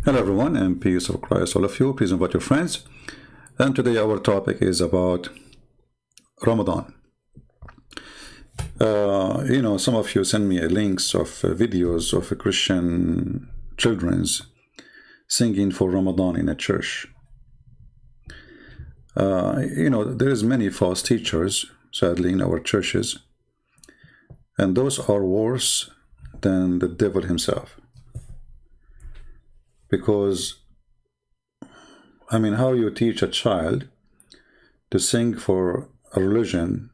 Hello everyone, and peace of Christ all of you. Please invite your friends. And today our topic is about Ramadan. Some of you send me links of videos of Christian children's singing for Ramadan in a church. There is many false teachers, sadly, in our churches, and those are worse than the devil himself. Because, how you teach a child to sing for a religion,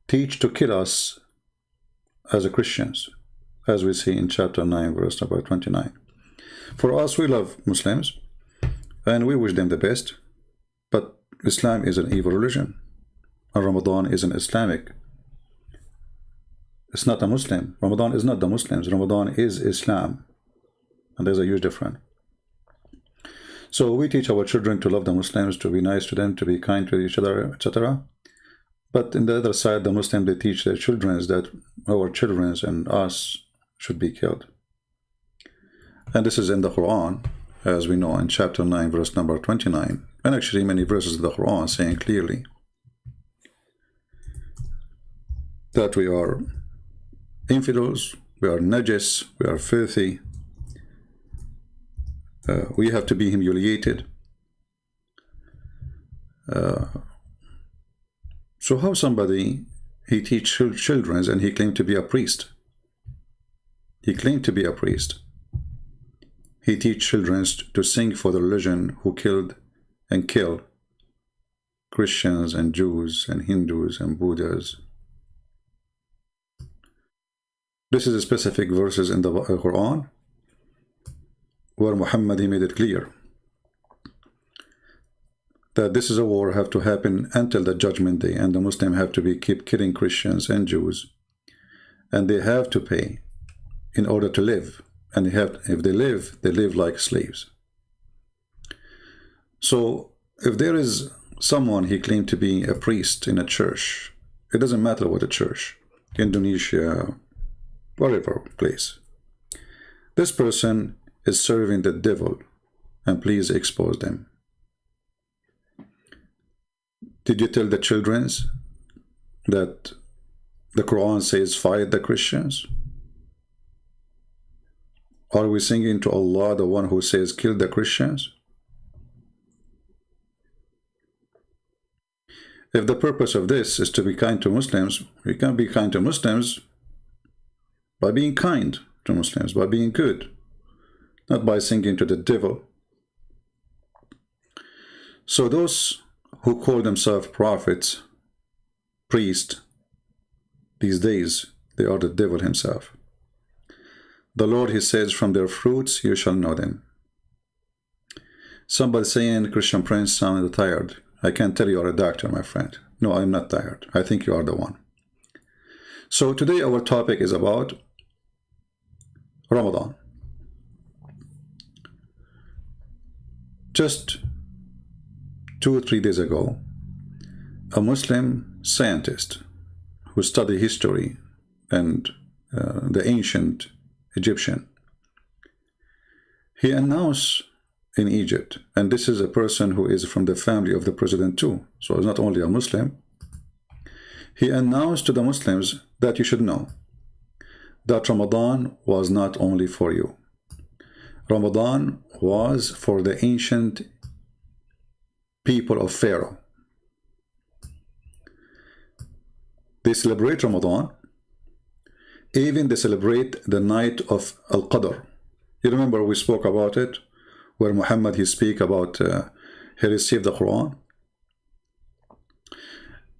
teach to kill us as a Christians, as we see in chapter 9, verse number 29. For us, we love Muslims, and we wish them the best, but Islam is an evil religion, and Ramadan is an Islamic. It's not a Muslim. Ramadan is not the Muslims. Ramadan is Islam. And there's a huge difference. So we teach our children to love the Muslims, to be nice to them, to be kind to each other, etc. But in the other side, the Muslims, they teach their children that our children and us should be killed. And this is in the Quran, as we know, in chapter 9, verse number 29. And actually many verses of the Quran saying clearly that we are infidels, we are najis, we are filthy. We have to be humiliated. So how somebody, he teach children and he claimed to be a priest. He claimed to be a priest. He teach children to sing for the religion who killed and kill Christians and Jews and Hindus and Buddhas. This is a specific verses in the Quran, where Muhammad, he made it clear that this is a war have to happen until the judgment day, and the Muslims have to keep killing Christians and Jews, and they have to pay in order to live, and if they live like slaves. So if there is someone he claimed to be a priest in a church, it doesn't matter what a church, Indonesia, whatever place, this person is serving the devil, and please expose them. Did you tell the children that the Quran says fight the Christians? Are we singing to Allah, the one who says kill the Christians? If the purpose of this is to be kind to Muslims, we can be kind to Muslims by being kind to Muslims, by being good, not by singing to the devil. So those who call themselves prophets, priests, these days, they are the devil himself. The Lord, he says, from their fruits you shall know them. Somebody saying, Christian Prince, sounded tired. I can tell you are a doctor, my friend. No, I'm not tired. I think you are the one. So today our topic is about Ramadan. Just 2 or 3 days ago, a Muslim scientist who studied history and the ancient Egyptian, he announced in Egypt, and this is a person who is from the family of the president too, so it's not only a Muslim, he announced to the Muslims that you should know that Ramadan was not only for you. Ramadan was for the ancient people of Pharaoh. They celebrate Ramadan. Even they celebrate the night of Al-Qadr. You remember we spoke about it, where Muhammad, he speak about he received the Quran.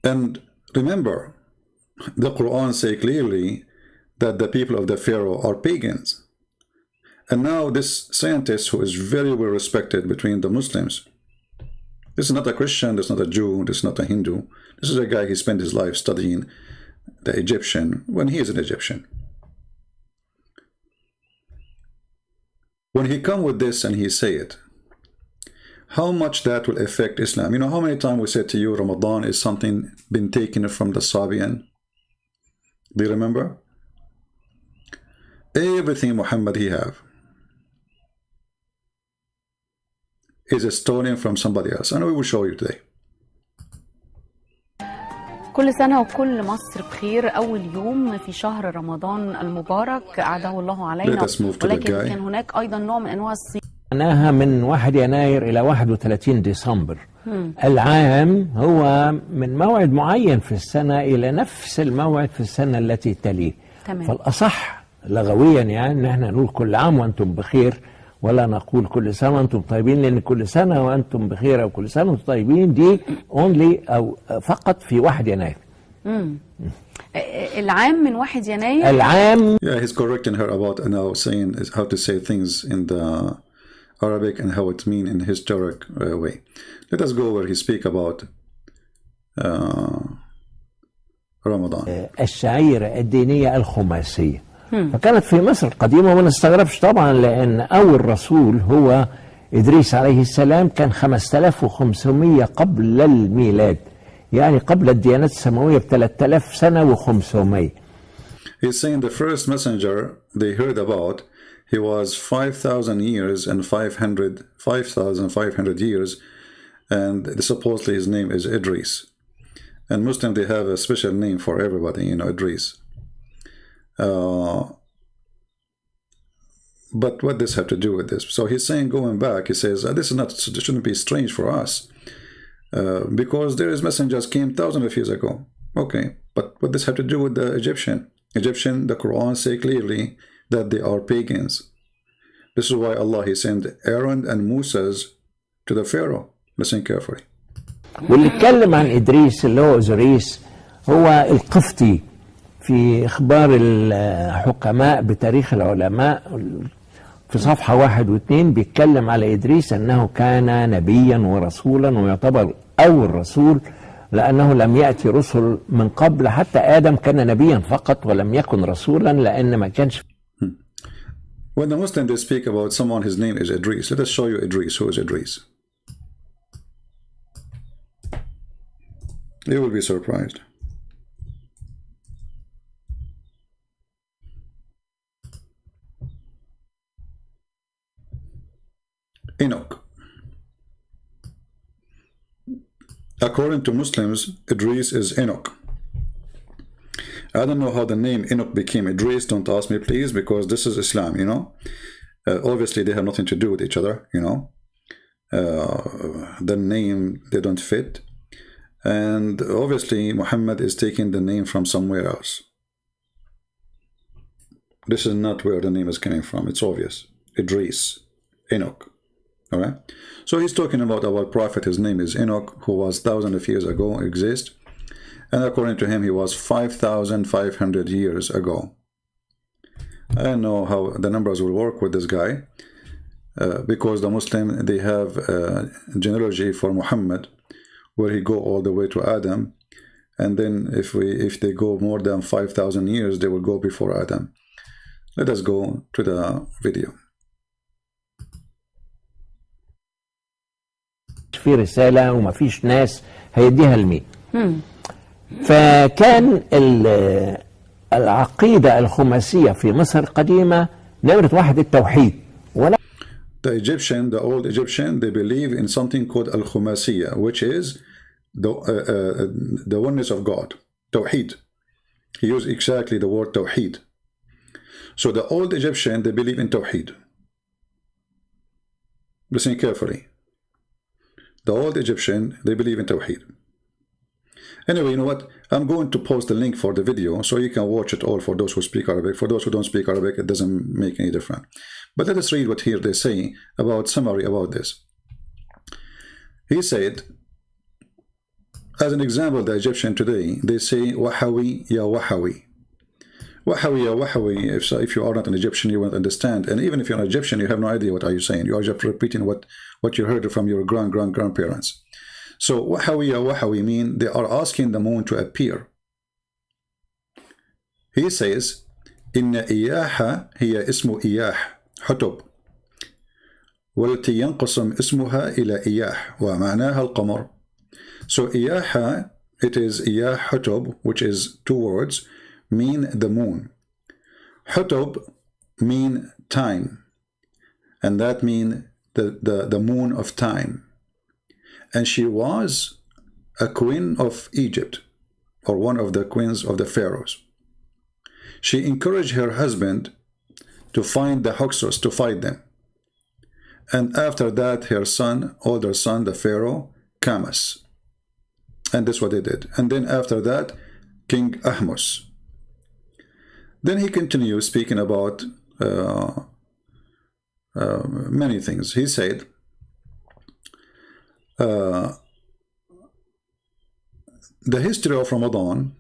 And remember, the Quran say clearly that the people of the Pharaoh are pagans. And now this scientist, who is very well respected between the Muslims, this is not a Christian, this is not a Jew, this is not a Hindu. This is a guy, he spent his life studying the Egyptian when he is an Egyptian. When he come with this and he say it, how much that will affect Islam? You know how many times we said to you Ramadan is something been taken from the Sabian? Do you remember? Everything Muhammad he have. is stolen from somebody else, and we will show you today. كل سنة وكل مصر بخير. أول يوم في شهر رمضان المبارك أعاده الله علينا، ولكن كان هناك أيضا نوع من أنواع الصيام. معناها من 1 يناير إلى 31 ديسمبر. العام هو من موعد معين في السنة إلى نفس الموعد في السنة التي تليه. تمام. فالأصح لغويا يعني ان احنا نقول كل عام وانتم بخير، ولا نقول كل سنه وانتم طيبين، لان كل سنه وانتم بخير او كل سنه وانتم طيبين دي اونلي او فقط في 1 يناير. العام من 1 يناير. العام. Yeah, he's correcting her about now saying how to say things in the Arabic and how it's mean in historic way. Let us go where he speak about Ramadan. الشعيرة الدينية الخماسية. فكانت في مصر القديمة، وما نستغربش طبعا لأن أول رسول هو إدريس عليه السلام، كان 5500 قبل الميلاد، يعني قبل الديانات السماوية ب3000 سنة و500. He's saying the first messenger they heard about, he was 5,000 years and 5,500 years, and supposedly his name is Idris. And Muslims, they have a special name for everybody, you know, Idris. But what this have to do with this? So he's saying, going back, he says, this shouldn't be strange for us, because there is messengers came thousands of years ago. Okay, but what this have to do with the Egyptian? The Quran say clearly that they are pagans. This is why Allah, he sent Aaron and Moses to the Pharaoh. Listen carefully. واللي اتكلم عن إدريس اللي هو أوزوريس هو القفطي في إخبار الحكماء بتاريخ العلماء في صفحة 1 و2 بيتكلم على إدريس أنه كان نبيا ورسولا، ويعتبر أول رسول لأنه لم يأتي رسل من قبل، حتى آدم كان نبيا فقط ولم يكن رسولا لأن ما كانش. When the Muslims they speak about someone, his name is Idris. Let us show you Idris. Who is Idris? You will be surprised. Enoch. According to Muslims, Idris is Enoch. I don't know how the name Enoch became Idris. Don't ask me, please, because this is Islam, you know. Obviously, they have nothing to do with each other, you know. The name, they don't fit. And obviously, Muhammad is taking the name from somewhere else. This is not where the name is coming from. It's obvious. Idris, Enoch. All right. So he's talking about our prophet. His name is Enoch, who was thousands of years ago exist. And according to him, he was 5,500 years ago. I don't know how the numbers will work with this guy, because the Muslim, they have a genealogy for Muhammad, where he go all the way to Adam, and then if they go more than 5,000 years, they will go before Adam. Let us go to the video. في رسالة وما فيش ناس هيديها لمين. فكان العقيدة الخماسية في مصر القديمة نمرة 1 التوحيد. The Egyptian, the old Egyptian, they believe in something called al-Khumasiya, which is the oneness of God, Tawheed. He used exactly the word Tawheed. So the old Egyptian, they believe in Tawheed. Listen carefully. The old Egyptian, they believe in Tawheed. Anyway, you know what? I'm going to post the link for the video so you can watch it all for those who speak Arabic. For those who don't speak Arabic, it doesn't make any difference. But let us read what here they say about summary about this. He said, as an example, the Egyptian today, they say, Wahawi ya Wahawi. Wahawi ya Wahawi, if you are not an Egyptian, you won't understand. And even if you're an Egyptian, you have no idea what are you saying. You are just repeating what you heard from your grandparents. So Wahawi ya Wahawi mean they are asking the moon to appear. He says, Inna iyaha hiya ismu iyah, حتب والتي ينقسم اسمها إلى إياح ومعناها القمر. So إياها, it is إياح حتب, which is 2 words, mean the moon. حتب mean time, and that mean the moon of time. And she was a queen of Egypt, or one of the queens of the pharaohs. She encouraged her husband to find the Hyksos, to fight them. And after that, her son, older son, the pharaoh, Kamas. And that's what they did. And then after that, King Ahmos. Then he continues speaking about many things. He said, the history of Ramadan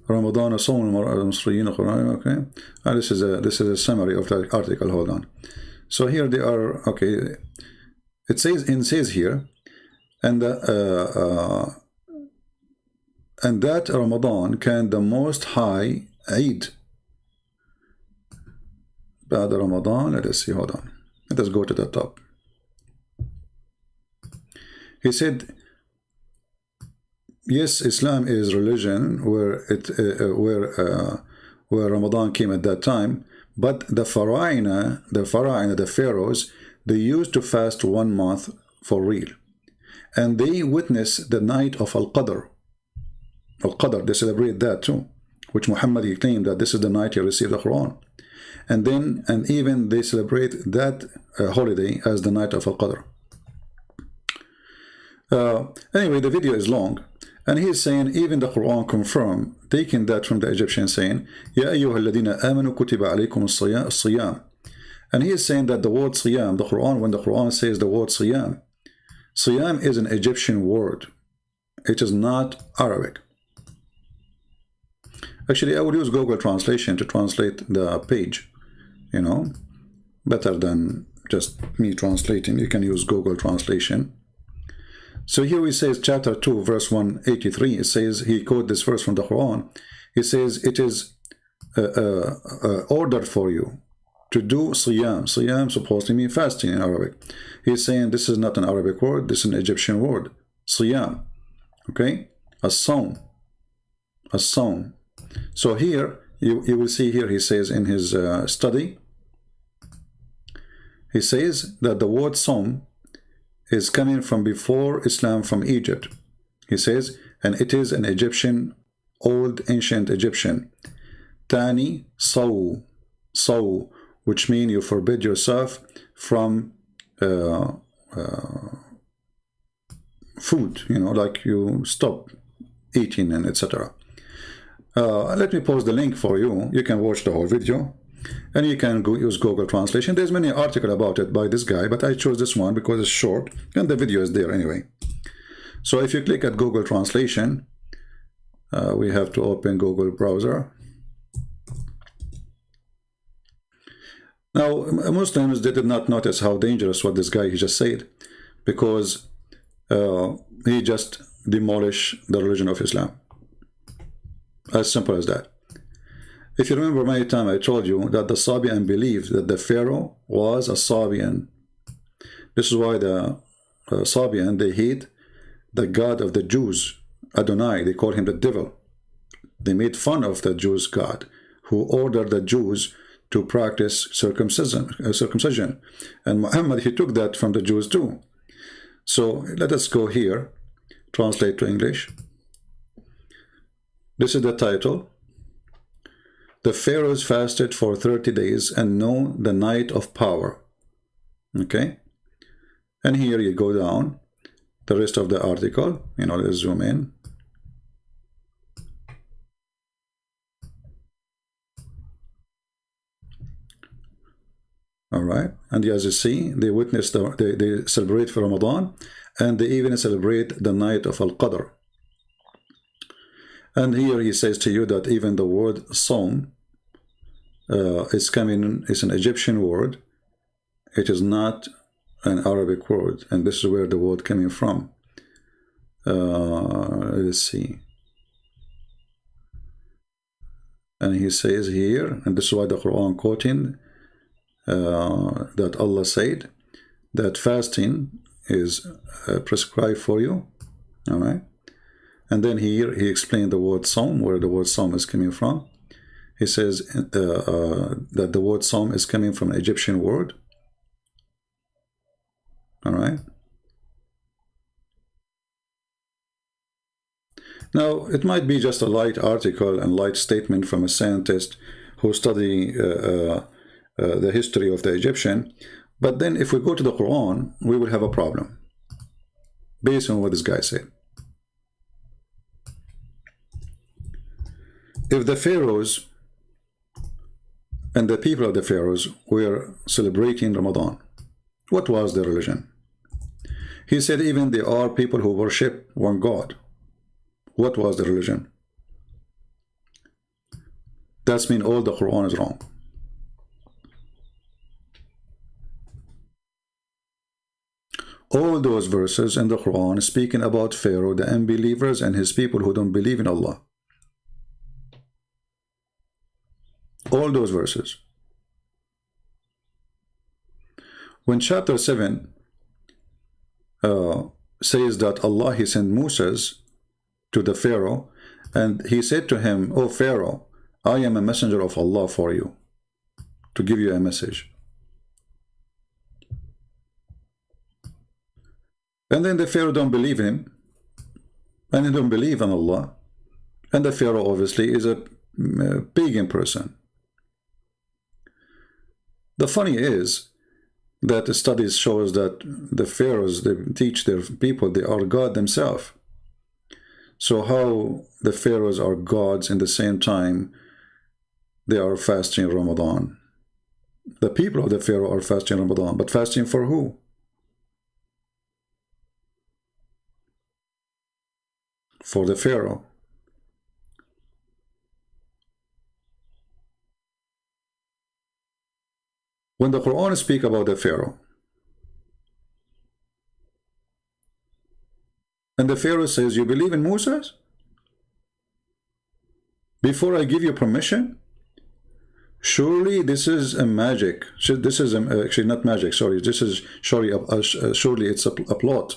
Ramadan okay. This is a summary of the article. Hold on. So here they are. Okay, it says here, and that Ramadan can the Most High Eid. بعد Ramadan. Let us see. Hold on. Let us go to the top. He said, yes, Islam is religion where Ramadan came at that time, but the Pharaoh, the pharaohs, they used to fast 1 month for real, and they witnessed the night of Al-Qadr. Al-Qadr, they celebrate that too, which Muhammad, he claimed that this is the night he received the Quran, and even they celebrate that holiday as the night of Al-Qadr. Anyway, the video is long. And he is saying, even the Quran confirmed, taking that from the Egyptian saying, Ya ayyuha alladhina amanu kutiba alaykum as-siyam. And he is saying that the word siyam, the Quran, when the Quran says the word siyam, siyam is an Egyptian word. It is not Arabic. Actually, I would use Google Translation to translate the page, you know, better than just me translating. You can use Google Translation. So here he says, chapter 2, verse 183, it says, he quoted this verse from the Quran. He says, it is ordered for you to do siyam. Siyam supposed to mean fasting in Arabic. He's saying this is not an Arabic word, this is an Egyptian word. Siyam. Okay? As-sawm. As-sawm. So here, you will see here, he says in his study, he says that the word sawm is coming from before Islam, from Egypt. He says, and it is an Egyptian, old ancient Egyptian. Tani saw, which means you forbid yourself from food, you know, like you stop eating and etc. Let me post the link for you. You can watch the whole video. And you can go use Google Translation. There's many articles about it by this guy, but I chose this one because it's short and the video is there anyway. So if you click at Google Translation, we have to open Google browser. Now, Muslims, they did not notice how dangerous what this guy he just said, because he just demolished the religion of Islam. As simple as that. If you remember many times I told you that the Sabian believed that the Pharaoh was a Sabian. This is why the Sabian, they hate the God of the Jews, Adonai. They call him the devil. They made fun of the Jews' God, who ordered the Jews to practice circumcision. And Muhammad, he took that from the Jews too. So let us go here, translate to English. This is the title. The pharaohs fasted for 30 days and know the night of power. Okay? And here you go down. The rest of the article, you know, let's zoom in. All right. And as you see, they witness, they celebrate for Ramadan, and they even celebrate the night of Al-Qadr. And here he says to you that even the word Sawm is an Egyptian word. It is not an Arabic word, and this is where the word coming from. Let's see. And he says here, and this is why the Quran quoting that Allah said that fasting is prescribed for you. All right. And then here he explained the word Sawm, where the word Sawm is coming from. he says that the word Som is coming from an Egyptian word. All right. Now, it might be just a light article and light statement from a scientist who study the history of the Egyptian, but then if we go to the Quran, we will have a problem based on what this guy said. If the pharaohs and the people of the pharaohs were celebrating Ramadan, what was their religion? He said even there are people who worship one God. What was the religion? That means all the Quran is wrong. All those verses in the Quran speaking about Pharaoh, the unbelievers, and his people who don't believe in Allah. All those verses. When chapter 7 says that Allah, he sent Moses to the Pharaoh, and he said to him, "O Pharaoh, I am a messenger of Allah for you, to give you a message." And then the Pharaoh don't believe him, and he don't believe in Allah, and the Pharaoh obviously is a pagan person. The funny is that the studies shows that the pharaohs, they teach their people they are God themselves. So how the pharaohs are gods in the same time they are fasting Ramadan? The people of the pharaoh are fasting Ramadan, but fasting for who? For the pharaoh. When the Quran speaks about the Pharaoh, and the Pharaoh says, "You believe in Moses? Before I give you permission? Surely this is a magic. This is actually not magic, sorry. This is surely it's a plot,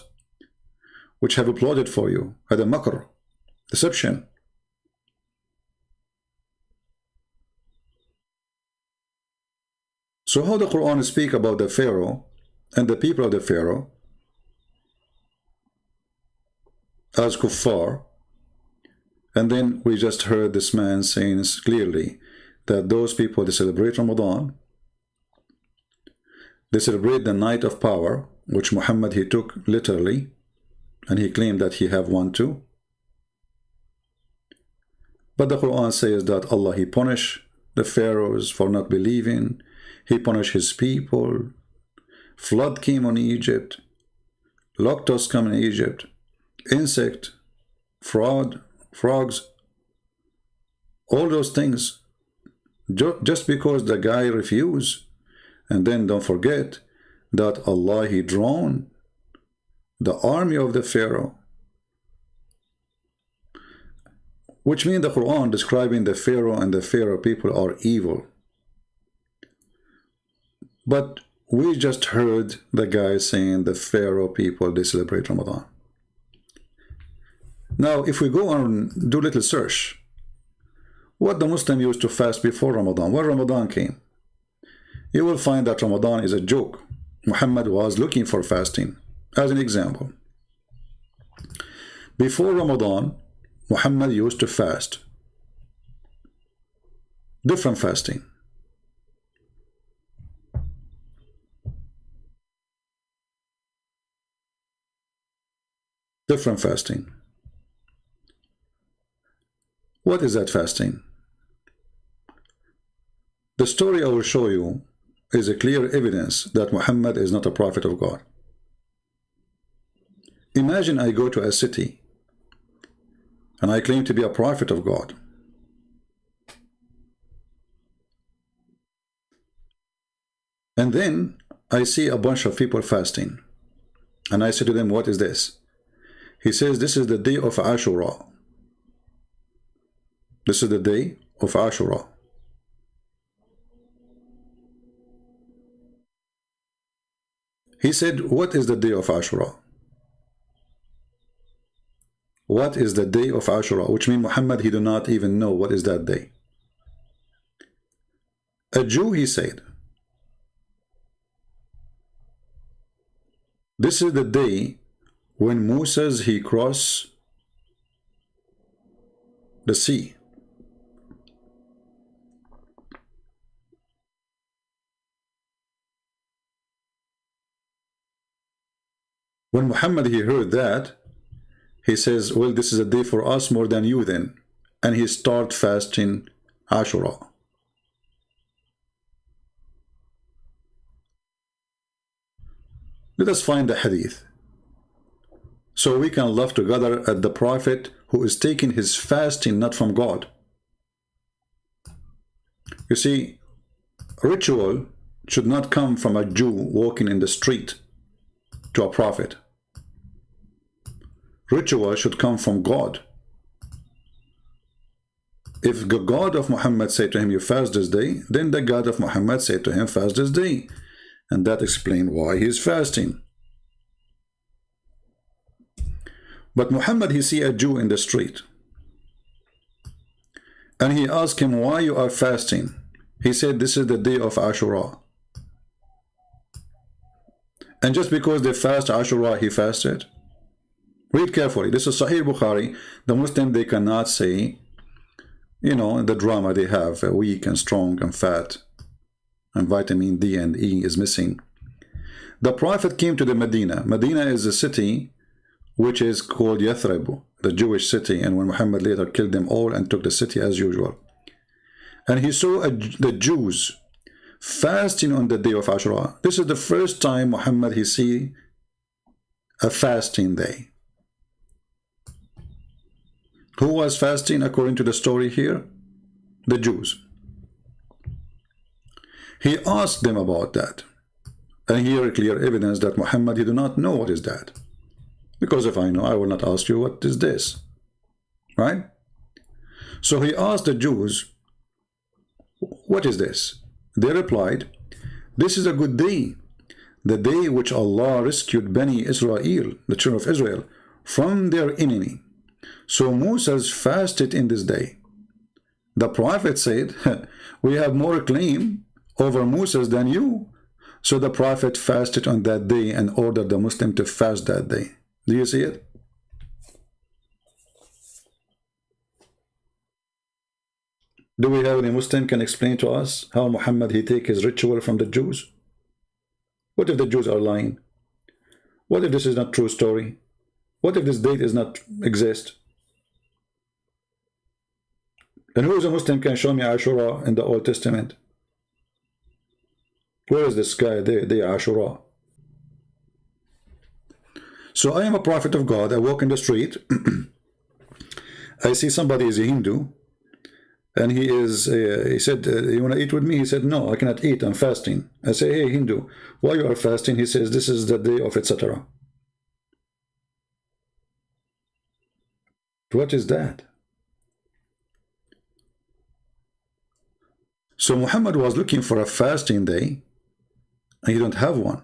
which have applauded for you. Had a makr, deception." So how the Quran speak about the Pharaoh and the people of the Pharaoh as kuffar, and then we just heard this man saying clearly that those people, they celebrate Ramadan, they celebrate the night of power, which Muhammad, he took literally, and he claimed that he have one too. But the Quran says that Allah, he punished the pharaohs for not believing. He punished his people. Flood came on Egypt. Locusts come in Egypt. Insect, fraud, frogs. All those things. Just because the guy refused. And then don't forget that Allah, he drawn the army of the Pharaoh. Which means the Quran describing the Pharaoh and the Pharaoh people are evil. But we just heard the guy saying the Pharaoh people, they celebrate Ramadan. Now, if we go on do a little search, what the Muslim used to fast before Ramadan, when Ramadan came, you will find that Ramadan is a joke. Muhammad was looking for fasting. As an example, before Ramadan, Muhammad used to fast. Different fasting. Different fasting. What is that fasting? The story I will show you is a clear evidence that Muhammad is not a prophet of God. Imagine I go to a city and I claim to be a prophet of God. And then I see a bunch of people fasting. And I say to them, "What is this?" He says, "This is the day of Ashura." This is the day of Ashura. He said, "What is the day of Ashura?" What is the day of Ashura? Which means Muhammad, he do not even know what is that day. a Jew, he said, this is the day when Moses, he crossed the sea. When Muhammad, he heard that, he says, well, this is a day for us more than you then. And he start fasting Ashura. Let us find the hadith, so we can laugh together at the prophet who is taking his fasting not from God. You see, ritual should not come from a Jew walking in the street to a prophet. Ritual should come from God. If the God of Muhammad said to him, you fast this day, then the God of Muhammad said to him, fast this day. And that explains why he is fasting. But Muhammad, he see a Jew in the street. And he asked him, why you are fasting? He said, this is the day of Ashura. And just because they fast Ashura, he fasted? Read carefully. This is Sahih Bukhari. The Muslim, they cannot say, you know, the drama they have, weak and strong and fat, and vitamin D and E is missing. The Prophet came to the Medina. Medina is a city which is called Yathrib, the Jewish city, and when Muhammad later killed them all and took the city as usual. And he saw the Jews fasting on the day of Ashura. This is the first time Muhammad, he see a fasting day. Who was fasting according to the story here? The Jews. He asked them about that. And here clear evidence that Muhammad, he do not know what is that. Because if I know, I will not ask you what is this. Right? So he asked the Jews, what is this? They replied, this is a good day. The day which Allah rescued Bani Israel, the children of Israel, from their enemy. So Moses fasted in this day. The Prophet said, we have more claim over Moses than you. So the Prophet fasted on that day and ordered the Muslim to fast that day. Do you see it? Do we have any Muslim can explain to us how Muhammad, he take his ritual from the Jews? What if the Jews are lying? What if this is not true story? What if this date is not exist? And who is a Muslim can show me Ashura in the Old Testament? Where is this guy? They Ashura. So I am a prophet of God. I walk in the street. I see somebody is a Hindu. And he said, you want to eat with me? He said, no, I cannot eat. I'm fasting. I say, hey, Hindu, why you are fasting? He says, this is the day of etc. What is that? So Muhammad was looking for a fasting day, and he don't have one.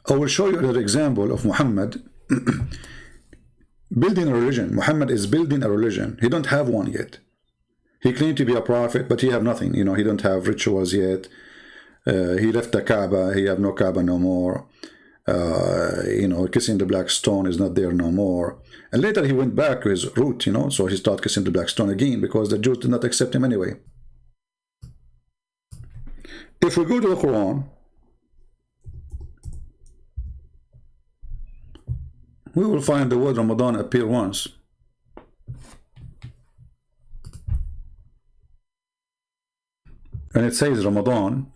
I will show you another example of Muhammad building a religion. Muhammad is building a religion. He don't have one yet. He claimed to be a prophet, but he have nothing. You know, he don't have rituals yet. He left the Kaaba. He have no Kaaba no more. You know, kissing the black stone is not there no more. And later he went back to his root, you know, so he started kissing the black stone again because the Jews did not accept him anyway. If we go to the Quran, we will find the word Ramadan appear once. And it says Ramadan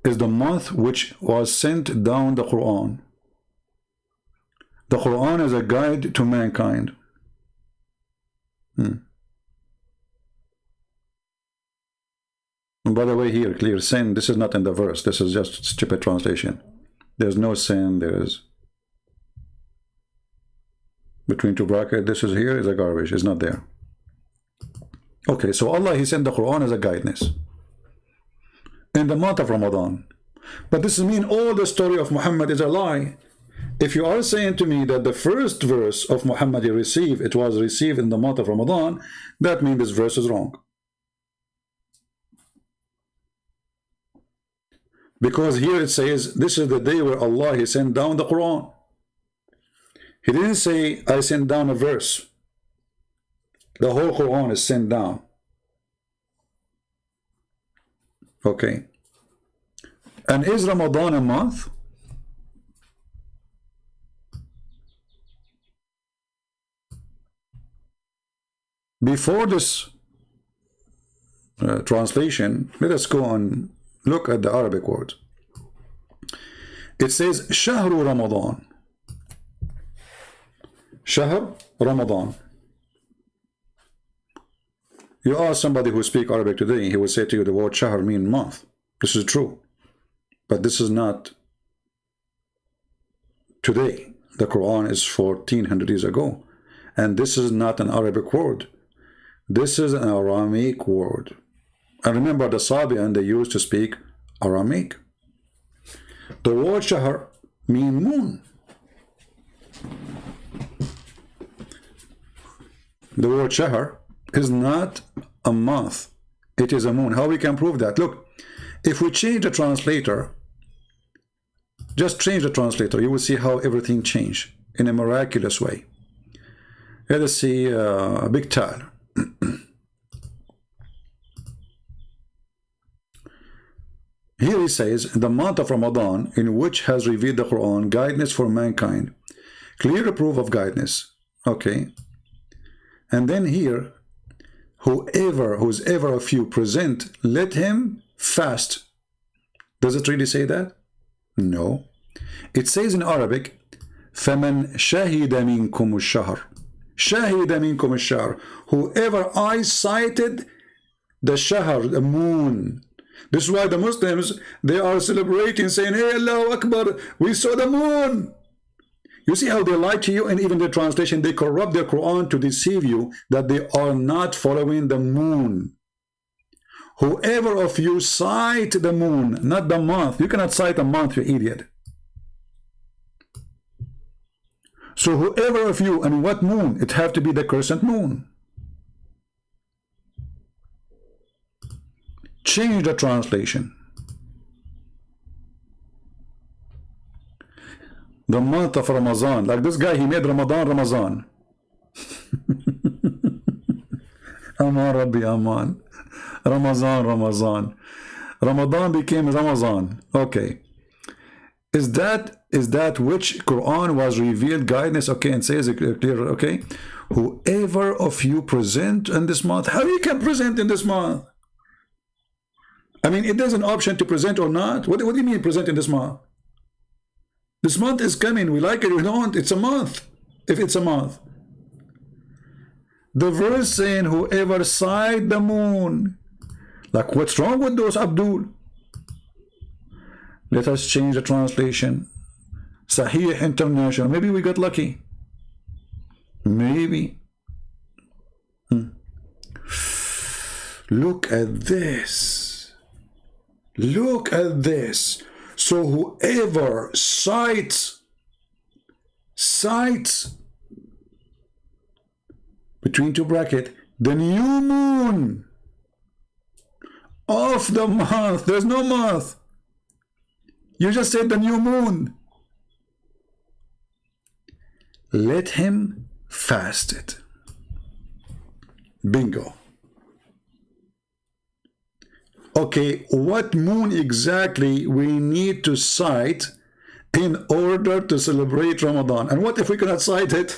is the month which was sent down the Quran. The Quran is a guide to mankind. And by the way, here, clear sin, this is not in the verse. This is just stupid translation. There's no sin, there's between two brackets, this is here is a garbage, it's not there. Okay, so Allah, he sent the Quran as a guidance in the month of Ramadan. But this means all the story of Muhammad is a lie. If you are saying to me that the first verse of Muhammad he received, it was received in the month of Ramadan, that means this verse is wrong. Because here it says, this is the day where Allah, He sent down the Quran. He didn't say, I sent down a verse. The whole Quran is sent down. Okay. And is Ramadan a month? Before this translation, let us go and look at the Arabic word. It says Shahru Ramadan. Shahr Ramadan. You ask somebody who speaks Arabic today, he will say to you the word Shahr means month. This is true. But this is not today. The Quran is 1400 years ago. And this is not an Arabic word. This is an Aramaic word. And remember, the Sabian, they used to speak Aramaic. The word Shahr means moon. The word Shahr is not a month. It is a moon. How we can prove that? Look, if we change the translator, just change the translator, you will see how everything changed in a miraculous way. Let us see a big tal. Here he says, the month of Ramadan, in which has revealed the Quran, guidance for mankind, clear proof of guidance. Okay. And then here, who's ever of you present, let him fast. Does it really say that? No. It says in Arabic, فَمَنْ شَهِدَ مِنْكُمُ الشَّهْرِ شَهِدَ مِنْكُمُ الشَّهْرِ. Whoever eyesighted the shahr, the moon. This is why the Muslims, they are celebrating, saying, hey, Allahu Akbar, we saw the moon. You see how they lie to you, and even the translation, they corrupt their Quran to deceive you that they are not following the moon. Whoever of you sight the moon, not the month. You cannot sight a month, you idiot. So whoever of you, and what moon? It have to be the crescent moon. Change the translation. The month of Ramadan. Like this guy, he made Ramadan, Ramadan. Aman Rabbi Aman. Ramazan, Ramazan. Ramadan became Ramazan. Okay. Is that which Quran was revealed guidance? Okay, and says it clear. Okay. Whoever of you present in this month, how you can present in this month? I mean, it is an option to present or not. What do you mean present in this month? This month is coming. We like it or we don't. It's a month. If it's a month. The verse saying, whoever sight the moon. Like, what's wrong with those, Abdul? Let us change the translation. Sahih International. Maybe we got lucky. Maybe. Look at this. Look at this. So whoever sights between two brackets the new moon of the month. There's no month. You just said the new moon. Let him fast it. Bingo. Okay, what moon exactly we need to sight in order to celebrate Ramadan? And what if we cannot sight it?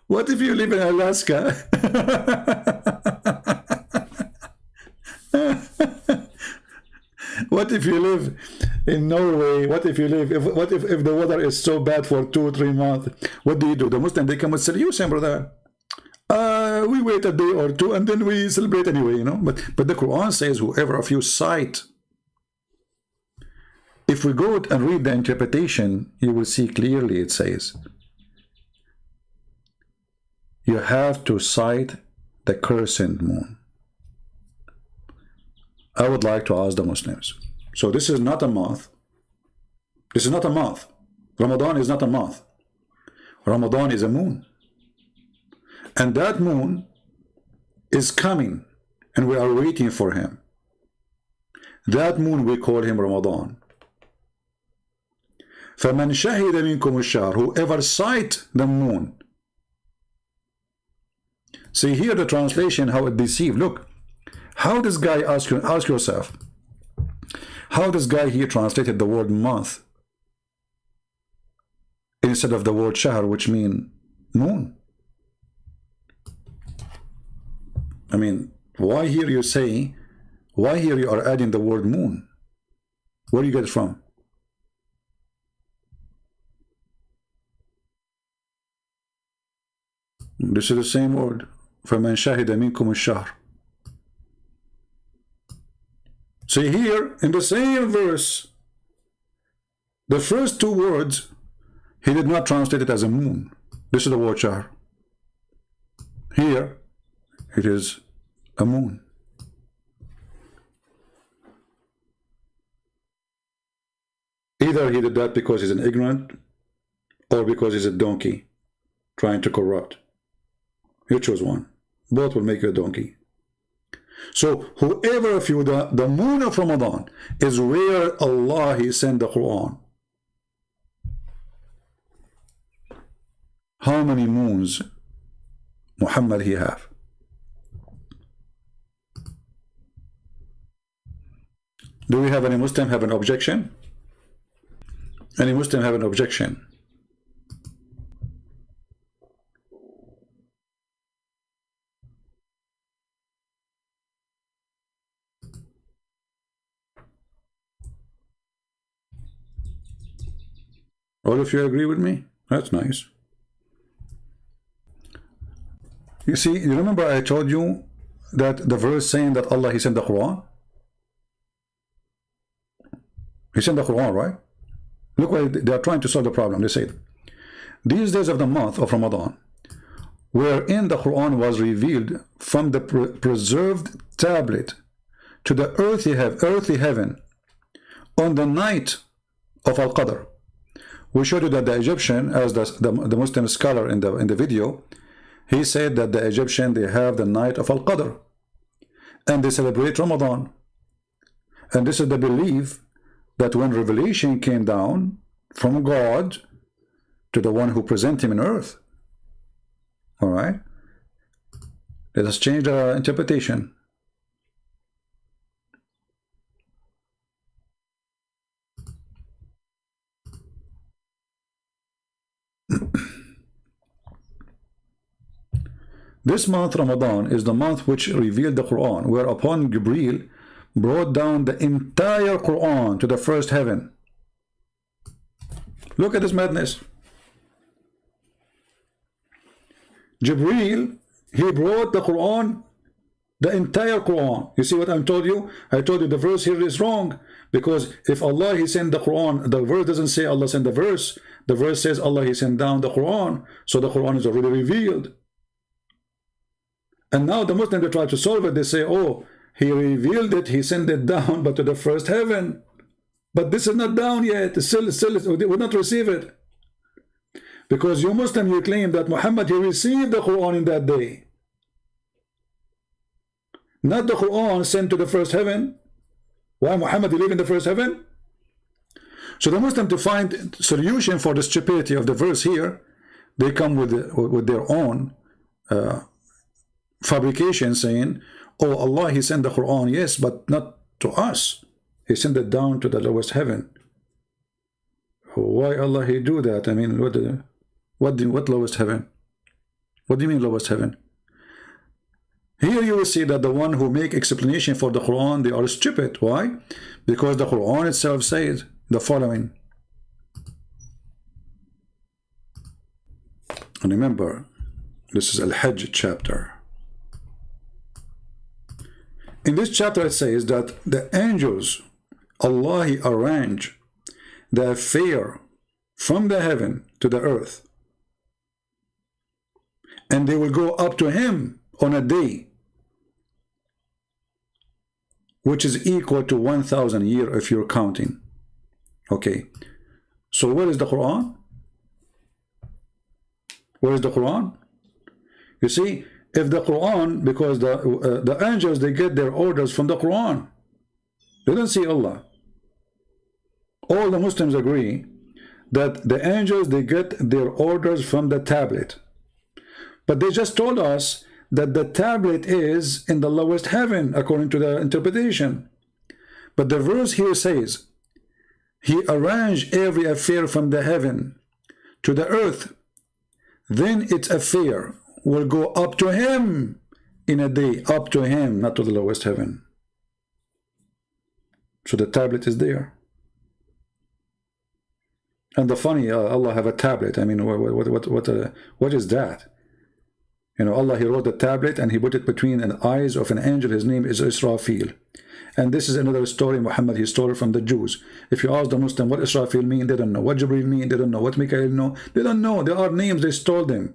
What if you live in Alaska? What if you live in Norway? What if you live, if the weather is so bad for 2 or 3 months? What do? The Muslim, they come and say, you same brother. We wait a day or two and then we celebrate anyway, you know. But the Quran says, whoever of you sight. If we go and read the interpretation, you will see clearly it says, you have to sight the crescent moon. I would like to ask the Muslims. So this is not a month. This is not a month. Ramadan is not a month. Ramadan is a moon. And that moon is coming and we are waiting for him. That moon we call him Ramadan. فَمَنْ شَهِدَ مِنْكُمُ الشَّهْرَ, whoever sight the moon. See here the translation, how it deceived. Look, how this guy, ask yourself, how this guy here translated the word month instead of the word shahr, which mean moon. I mean, why here you say, why here you are adding the word moon? Where do you get it from? This is the same word. فَمَنْ شَهِدَ مِنْكُمُ الشَّهْرَ. See here, in the same verse, the first two words, he did not translate it as a moon. This is the word shahr. Here, it is a moon. Either he did that because he's an ignorant, or because he's a donkey trying to corrupt. You choose one. Both will make you a donkey. So whoever of you, the moon of Ramadan is where Allah He sent the Quran. How many moons Muhammad he have? Do we have any Muslim have an objection? Any Muslim have an objection? All of you agree with me? That's nice. You see, you remember I told you that the verse saying that Allah He sent the Quran? He sent the Quran, right? Look why they are trying to solve the problem. They said, these days of the month of Ramadan, wherein the Quran was revealed from the preserved tablet to the earthly heaven on the night of Al-Qadr. We showed you that the Egyptian, as the Muslim scholar in the video, he said that the Egyptian, they have the night of Al-Qadr and they celebrate Ramadan. And this is the belief that when revelation came down from God to the one who present him in earth. All right, let us change the interpretation. This month Ramadan is the month which revealed the Quran, whereupon Gabriel brought down the entire Quran to the first heaven. Look at this madness. Jibreel, he brought the Quran, the entire Quran. You see what I told you? I told you the verse here is wrong, because if Allah He sent the Quran, the verse doesn't say Allah sent the verse. The verse says Allah He sent down the Quran. So the Quran is already revealed. And now the Muslims, they try to solve it. They say, oh, He revealed it, He sent it down, but to the first heaven. But this is not down yet. It's still, we will not receive it. Because you Muslim, you claim that Muhammad, he received the Quran in that day. Not the Quran sent to the first heaven. Why Muhammad he live in the first heaven? So the Muslim, to find solution for the stupidity of the verse here, they come with their own fabrication, saying, oh, Allah He sent the Quran, yes, but not to us. He sent it down to the lowest heaven. Why Allah He do that? I mean, what lowest heaven? What do you mean lowest heaven? Here you will see that the one who make explanation for the Quran, they are stupid. Why? Because the Quran itself says the following. And remember, this is Al-Hajj chapter. In this chapter it says that the angels, Allah He arranged the affair from the heaven to the earth, and they will go up to Him on a day which is equal to 1,000 years if you're counting. Okay, so where is the Quran? Where is the Quran? You see, if the Quran, because the angels, they get their orders from the Quran. They don't see Allah. All the Muslims agree that the angels, they get their orders from the tablet. But they just told us that the tablet is in the lowest heaven, according to the interpretation. But the verse here says, He arranged every affair from the heaven to the earth. Then its affair will go up to Him in a day, up to Him, not to the lowest heaven. So the tablet is there. And the funny, Allah have a tablet. I mean, what is that? You know, Allah, He wrote the tablet and He put it between the eyes of an angel. His name is Israfil. And this is another story Muhammad, he stole it from the Jews. If you ask the Muslim what Israfil mean, they don't know. What Jibril mean, they don't know. What Mikael know, they don't know. There are names, they stole them.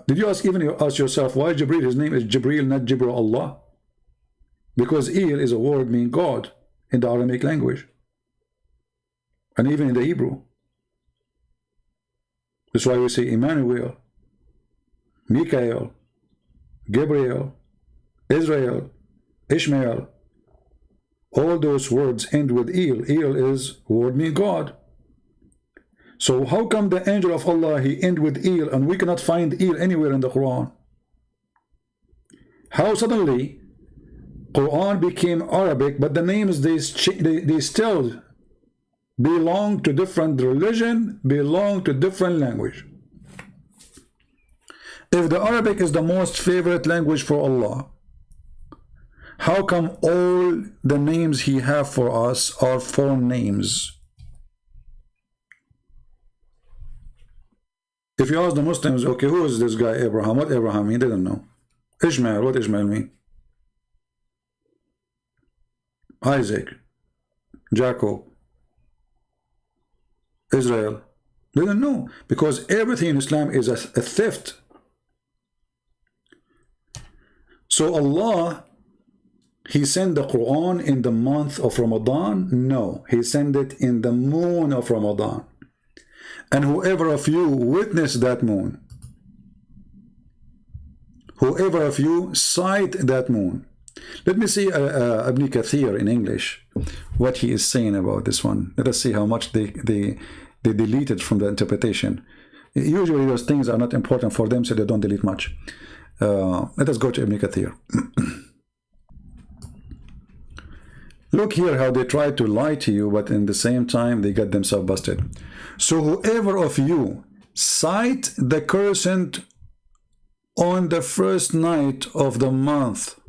Did you ask yourself why Jibril, his name is Jibril, not Jibril Allah? Because Il is a word meaning God in the Aramaic language. And even in the Hebrew. That's why we say Emmanuel, Mikael, Gabriel, Israel, Ishmael. All those words end with Il. Il is word meaning God. So how come the angel of Allah, he end with Il, and we cannot find Il anywhere in the Quran? How suddenly Quran became Arabic, but the names, they still belong to different religion, belong to different language. If the Arabic is the most favorite language for Allah, how come all the names He have for us are foreign names? If you ask the Muslims, okay, who is this guy Abraham? What Abraham mean? They don't know. Ishmael, what Ishmael mean? Isaac, Jacob, Israel. They don't know, because everything in Islam is a theft. So Allah, He sent the Quran in the month of Ramadan? No, He sent it in the moon of Ramadan. And whoever of you witnessed that moon, whoever of you sight that moon. Let me see Ibn Kathir in English, what he is saying about this one. Let us see how much they deleted from the interpretation. Usually those things are not important for them, so they don't delete much. Let us go to Ibn Kathir. Look here how they try to lie to you, but in the same time they get themselves busted. So whoever of you sight the crescent on the first night of the month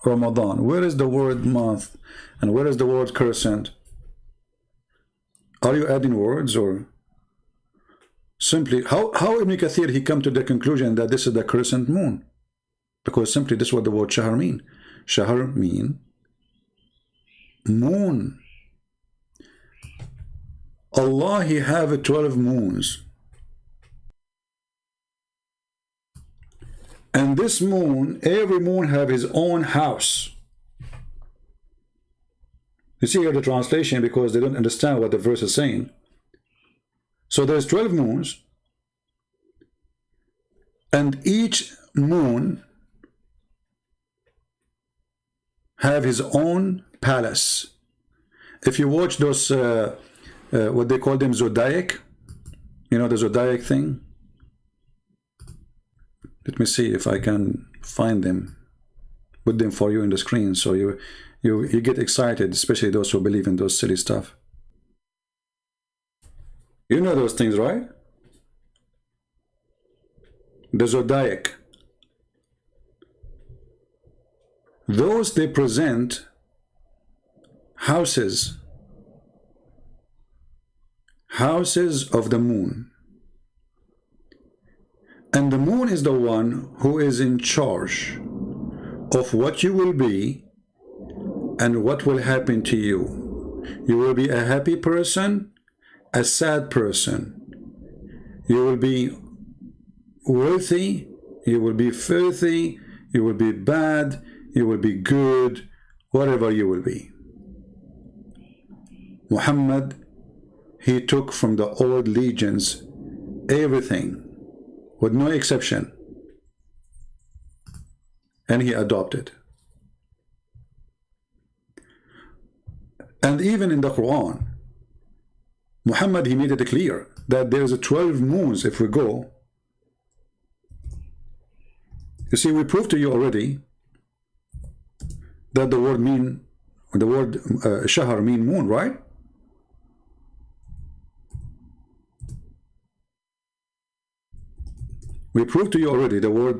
Ramadan. Where is the word month? And where is the word crescent? Are you adding words, or simply how Ibn Kathir he come to the conclusion that this is the crescent moon? Because simply this is what the word shahr mean. Shahr mean moon. Allah, He have 12 moons. And this moon, every moon have his own house. You see here the translation, because they don't understand what the verse is saying. So there's 12 moons, and each moon have his own palace. If you watch those what they call them, zodiac, you know, the zodiac thing. Let me see if I can find them, put them for you in the screen, so you get excited, especially those who believe in those silly stuff. You know those things, right? The zodiac. Those, they present houses of the moon. And the moon is the one who is in charge of what you will be and what will happen to you. You will be a happy person, a sad person. You will be worthy, you will be filthy, you will be bad, you will be good, whatever you will be. Muhammad, he took from the old legions everything with no exception. And he adopted. And even in the Quran, Muhammad, he made it clear that there is 12 moons if we go. You see, we proved to you already that the word shahar mean moon, right? We proved to you already the word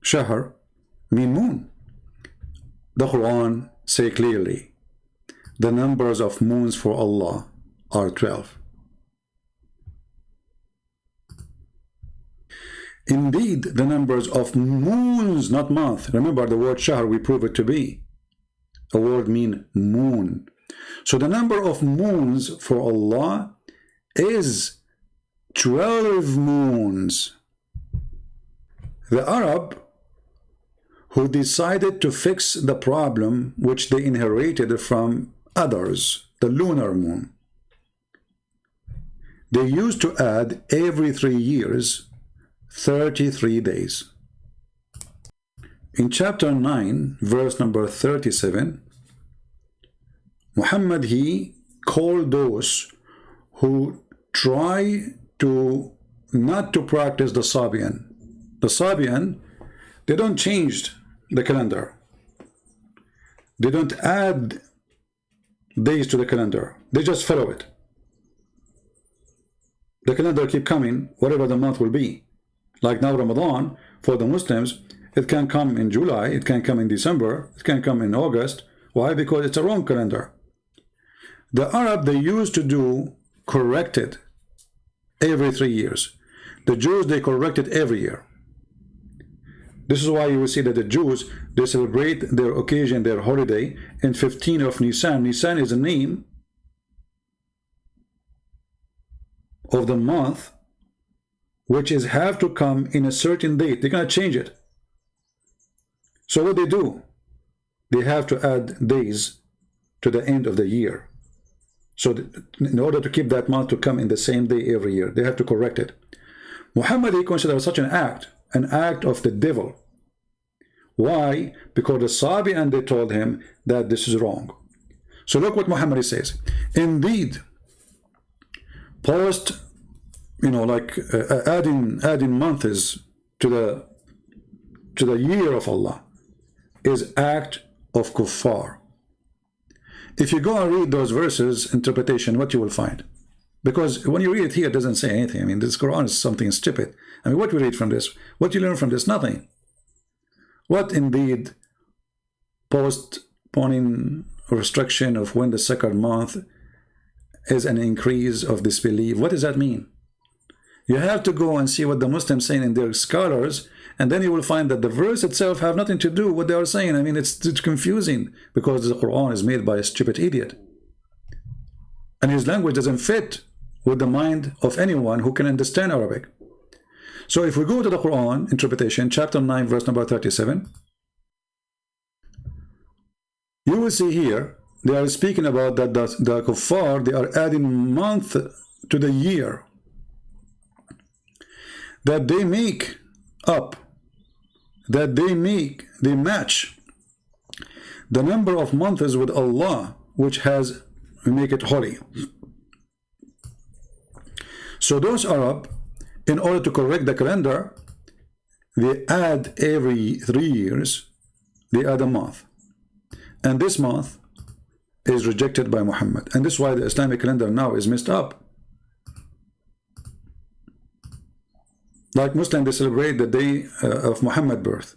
shahar mean moon. The Quran say clearly the numbers of moons for Allah are 12. Indeed, the numbers of moons, not month. Remember, the word shahr, we prove it to be a word mean moon. So the number of moons for Allah is 12 moons. The Arab who decided to fix the problem which they inherited from others, the lunar moon, they used to add every 3 years 33 days. In chapter 9, verse number 37, Muhammad, he called those who try to not to practice the Sabian. The Sabian, they don't change the calendar. They don't add days to the calendar. They just follow it. The calendar keep coming, whatever the month will be. Like now Ramadan, for the Muslims, it can come in July, it can come in December, it can come in August. Why? Because it's a wrong calendar. The Arab, they used to do corrected every 3 years. The Jews, they correct it every year. This is why you will see that the Jews, they celebrate their occasion, their holiday, in 15 of Nisan. Nisan is the name of the month which is have to come in a certain date. They're going to change it. So what they do? They have to add days to the end of the year. So in order to keep that month to come in the same day every year, they have to correct it. Muhammad, he considered such an act of the devil. Why? Because the Sabian, they told him that this is wrong. So look what Muhammad says. Indeed, post, adding months to the year of Allah is act of kuffar. If you go and read those verses, interpretation, what you will find. Because when you read it here, it doesn't say anything. I mean, this Quran is something stupid. I mean, what we read from this, what you learn from this, nothing. What indeed postponing restriction of when the second month is an increase of disbelief? What does that mean? You have to go and see what the Muslims saying in their scholars, and then you will find that the verse itself have nothing to do with what they are saying. I mean, it's confusing because the Quran is made by a stupid idiot. And his language doesn't fit with the mind of anyone who can understand Arabic. So if we go to the Quran interpretation, chapter 9, verse number 37, you will see here, they are speaking about that the kuffar, they are adding month to the year. That they make up, that they match the number of months with Allah, which has, we make it holy. So those Arab, in order to correct the calendar, they add every 3 years, they add a month. And this month is rejected by Muhammad. And this is why the Islamic calendar now is messed up. Like Muslims, they celebrate the day of Muhammad's birth.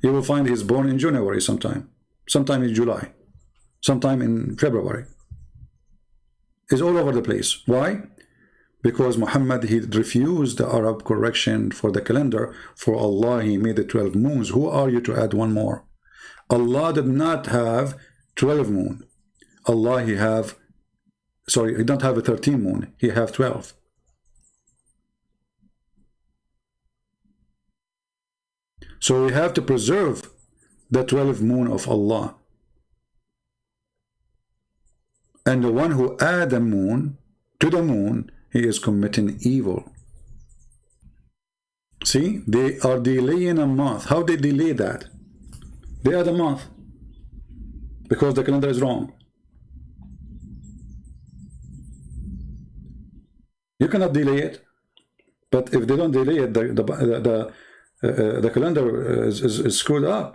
You will find he's born in January sometime in July, sometime in February. It's all over the place. Why? Because Muhammad, he refused the Arab correction for the calendar. For Allah, he made it 12 moons. Who are you to add one more? Allah did not have 12 moon. Allah, he don't have a 13 moon. He have 12. So we have to preserve the 12 moon of Allah. And the one who add a moon to the moon, he is committing evil. See, they are delaying a month. How they delay that? They add a month because the calendar is wrong. You cannot delay it, but if they don't delay it, the calendar is screwed up.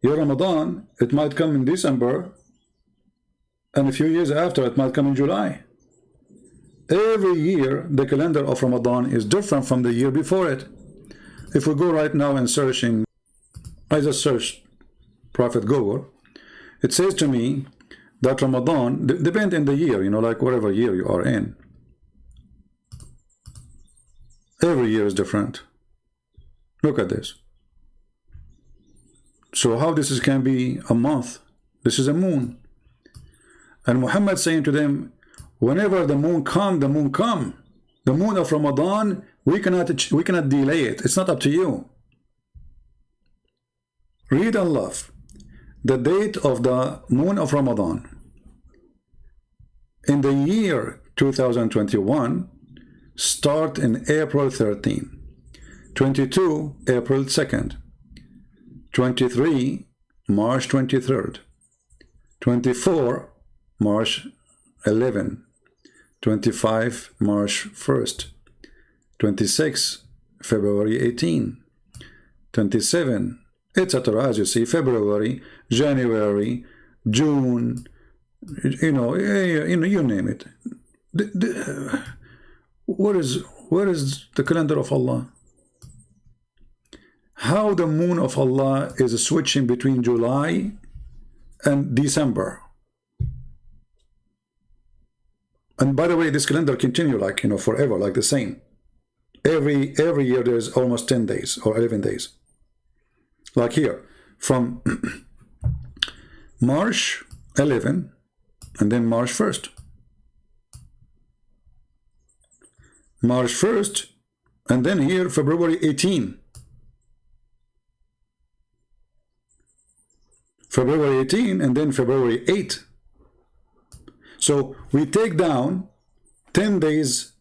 Your Ramadan, it might come in December, and a few years after, it might come in July. Every year, the calendar of Ramadan is different from the year before it. If we go right now and searching, I just searched Prophet Google, it says to me that Ramadan, depend in the year, you know, like whatever year you are in. Every year is different. Look at this. So how this can be a month? This is a moon. And Muhammad saying to them, whenever the moon come, the moon come. The moon of Ramadan, we cannot delay it. It's not up to you. Read and love. The date of the moon of Ramadan. In the year 2021, start in April 13. 22, April 2nd. 23, March 23rd. 24, March 11. 25, March 1st. 26, February 18. 27, etc. As you see, February, January, June, you name it. Where is the calendar of Allah? How the moon of Allah is switching between July and December. And by the way, this calendar continue like, you know, forever, like the same. Every year there's almost 10 days or 11 days. Like here, from March 11 and then March 1st. March 1st and then here February 18. February 18 and then February 8. So we take down 10 days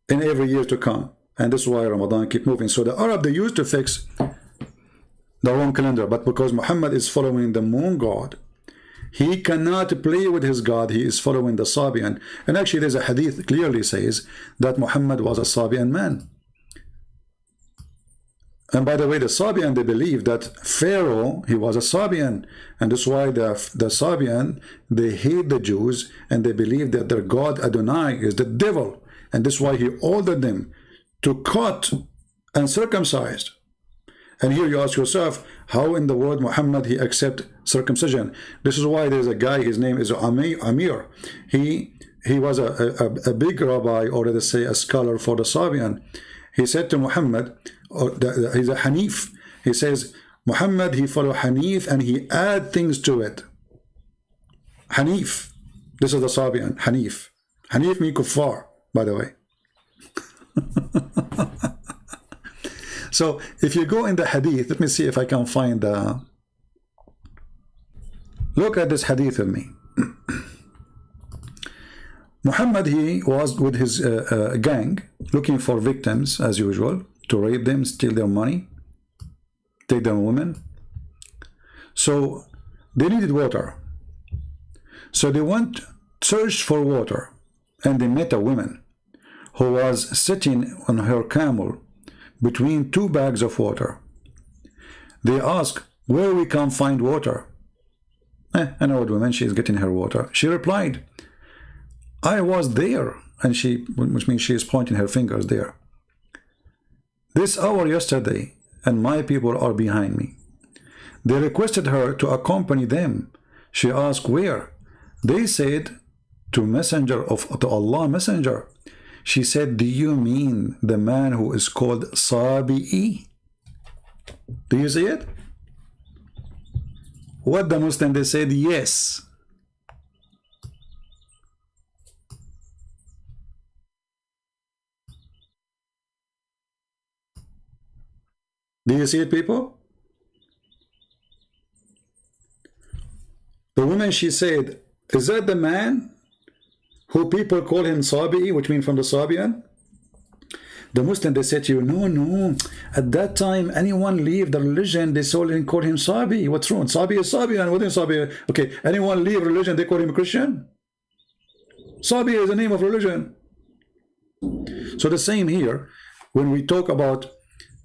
in every year to come. And this is why Ramadan keep moving. So the Arab, they used to fix the wrong calendar. But because Muhammad is following the moon god, he cannot play with his God. He is following the Sabian. And actually there's a hadith clearly says that Muhammad was a Sabian man. And by the way, the Sabian, they believe that Pharaoh, he was a Sabian. And that's why the Sabian, they hate the Jews and they believe that their God Adonai is the devil. And that's why he ordered them to cut and circumcised. And here you ask yourself, how in the world Muhammad he accept circumcision? This is why there's a guy, his name is Amir. He was a big rabbi, or let us say a scholar for the Sabian. He said to Muhammad, he's a Hanif. He says, Muhammad, he follow Hanif and he add things to it. Hanif. This is the Sabian, Hanif. Hanif means kuffar, by the way. So if you go in the hadith, let me see if I can find the... Look at this hadith of me. Muhammad, he was with his gang looking for victims as usual, to rape them, steal their money, take their women. So they needed water. So they went, searched for water, and they met a woman who was sitting on her camel between two bags of water. They asked, where we can find water? An old woman, she is getting her water. She replied, I was there. And she, which means she is pointing her fingers there. This hour yesterday, and my people are behind me. They requested her to accompany them. She asked where? They said, to Allah messenger. She said, do you mean the man who is called Sabi'i? Do you see it? What the Muslim, they said, yes. Do you see it, people? The woman, she said, is that the man who people call him Sabi'i, which means from the Sabian? The Muslim, they say to you, no, at that time, anyone leave the religion, they call him Sabi. What's wrong? Sabi is Sabi, and within Sabi, okay, anyone leave religion, they call him a Christian? Sabi is the name of religion. So the same here, when we talk about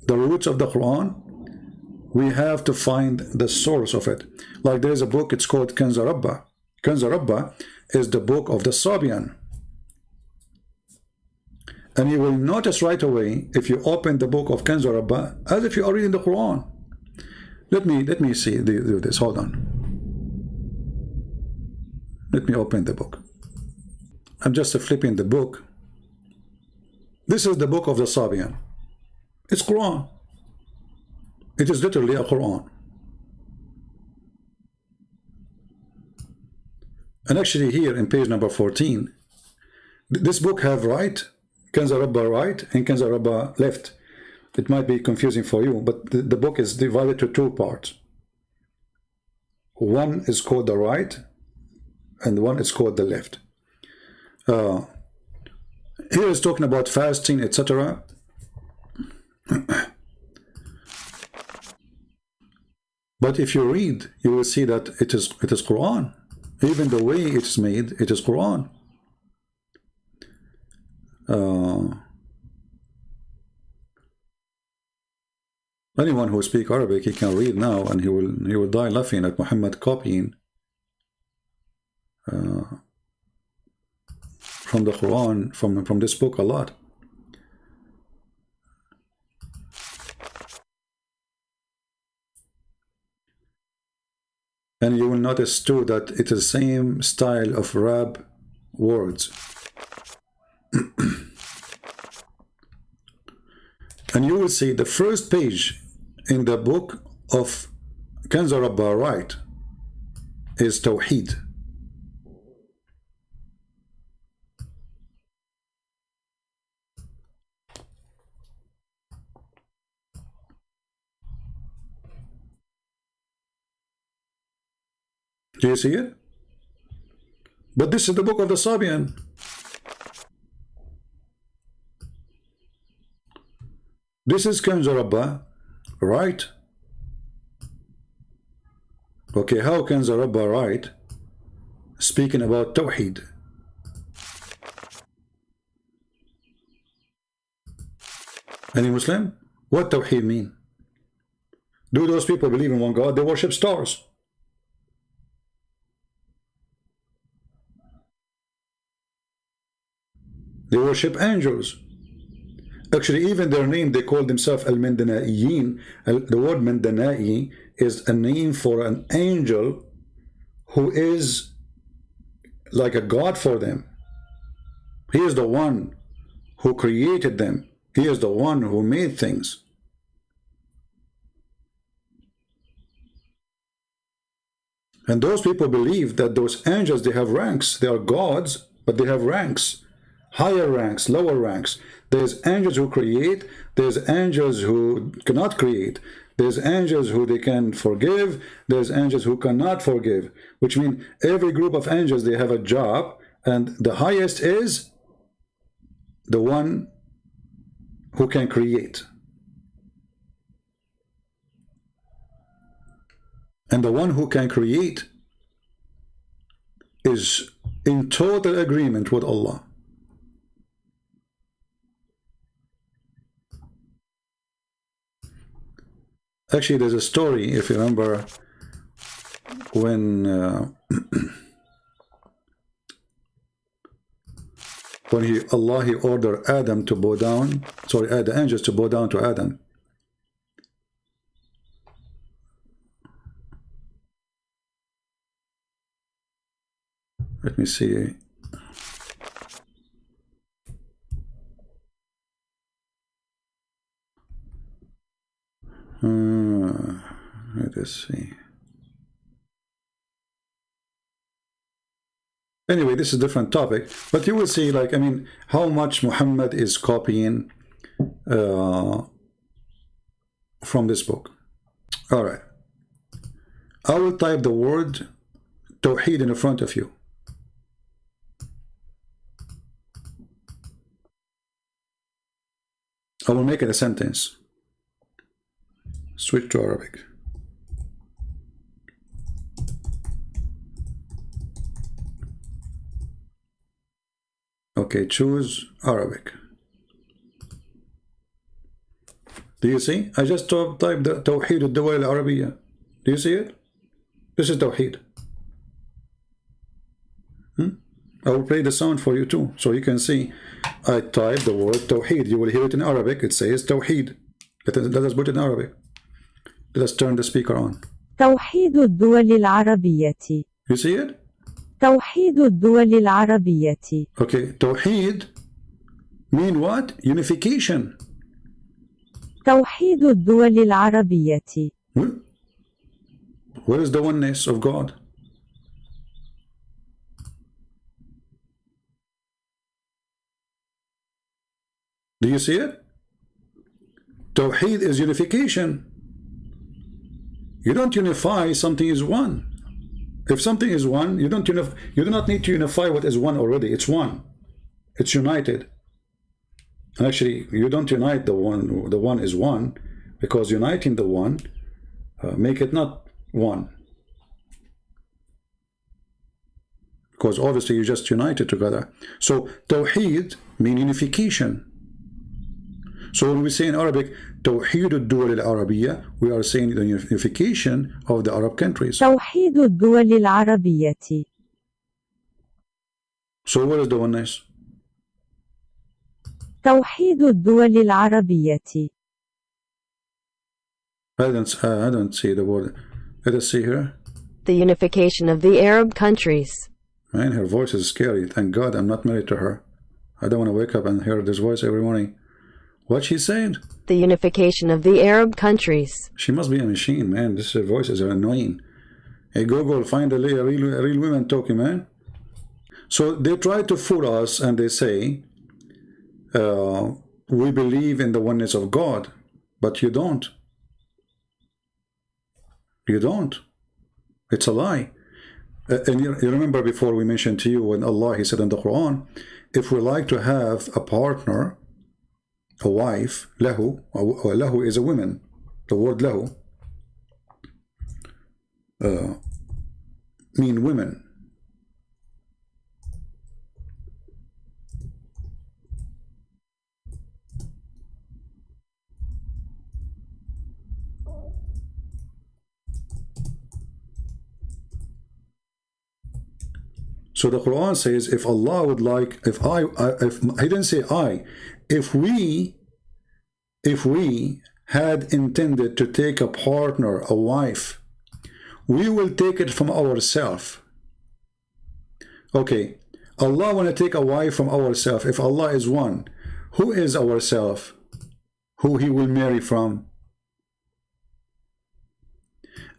the roots of the Quran, we have to find the source of it. Like there is a book, it's called Kanza Rabba. Kanza Rabba is the book of the Sabian. And you will notice right away, if you open the book of Kanza Rabba, as if you are reading the Quran. Let me see, do this, hold on. Let me open the book. I'm just flipping the book. This is the book of the Sabian. It's Quran. It is literally a Quran. And actually here in page number 14, this book have right, Kanza Rabba right, and Kanza Rabba left. It might be confusing for you, but the book is divided to two parts. One is called the right, and one is called the left. Here is talking about fasting, etc. But if you read, you will see that it is Quran. Even the way it's made, it is Quran. Anyone who speaks Arabic, he can read now, and he will die laughing at Muhammad copying from the Quran, from this book a lot. And you will notice too that it is the same style of Arab words. And you will see the first page in the book of Kanza Rabba right is Tawheed. Do you see it? But this is the book of the Sabian. This is Kanza Rabba, right? Okay, how Kanza Rabba right? Speaking about Tawheed. Any Muslim? What Tawheed mean? Do those people believe in one God? They worship stars. They worship angels. Actually, even their name, they call themselves Al-Mandanaiyin. The word Mandanai is a name for an angel who is like a god for them. He is the one who created them. He is the one who made things. And those people believe that those angels, they have ranks. They are gods, but they have ranks. Higher ranks, lower ranks. There's angels who create. There's angels who cannot create. There's angels who they can forgive. There's angels who cannot forgive. Which means every group of angels, they have a job. And the highest is the one who can create. And the one who can create is in total agreement with Allah. Actually, there's a story, if you remember, when Allah ordered Adam to bow down, the angels to bow down to Adam. Let me see. Let us see. Anyway, this is a different topic, but you will see, like, I mean, how much Muhammad is copying from this book. All right. I will type the word Tawheed in front of you. I will make it a sentence. Switch to Arabic. Okay, choose Arabic. Do you see? I just typed the Tawheed al-Dawal al-Arabiya. Do you see it? This is Tawheed. I will play the sound for you too, so you can see. I type the word Tawheed. You will hear it in Arabic. It says Tawheed. Let us put it in Arabic. Let us turn the speaker on. توحيد الدول العربية. You see it? توحيد الدول العربية. Okay, Tawheed mean what? Unification. توحيد الدول العربية. Where is the oneness of God? Do you see it? Tawheed is unification. You don't unify something is one. If something is one, you do not need to unify what is one already. It's one. It's united. And actually, you don't unite the one. The one is one, because uniting the one make it not one. Because obviously you just united together. So Tawheed means unification. So when we say in Arabic, توحيد الدول العربية, we are saying the unification of the Arab countries. توحيد الدول العربية. So what is the oneness? توحيد الدول العربية. I don't see the word. Let us see here. The unification of the Arab countries. Man, her voice is scary. Thank God I'm not married to her. I don't want to wake up and hear this voice every morning. What she said? The unification of the Arab countries. She must be a machine, man. This voice is annoying. Hey, Google, find a real women talking, man. So they try to fool us and they say, we believe in the oneness of God, but you don't. You don't. It's a lie. And you remember before we mentioned to you when Allah, He said in the Quran, if we like to have a partner, a wife, lahu, lahu is a woman. The word lahu mean women. So the Quran says, if Allah would like, if He didn't say I, if we had intended to take a partner, a wife, we will take it from ourselves. Okay, Allah want to take a wife from ourselves. If Allah is one, who is ourselves? Who He will marry from?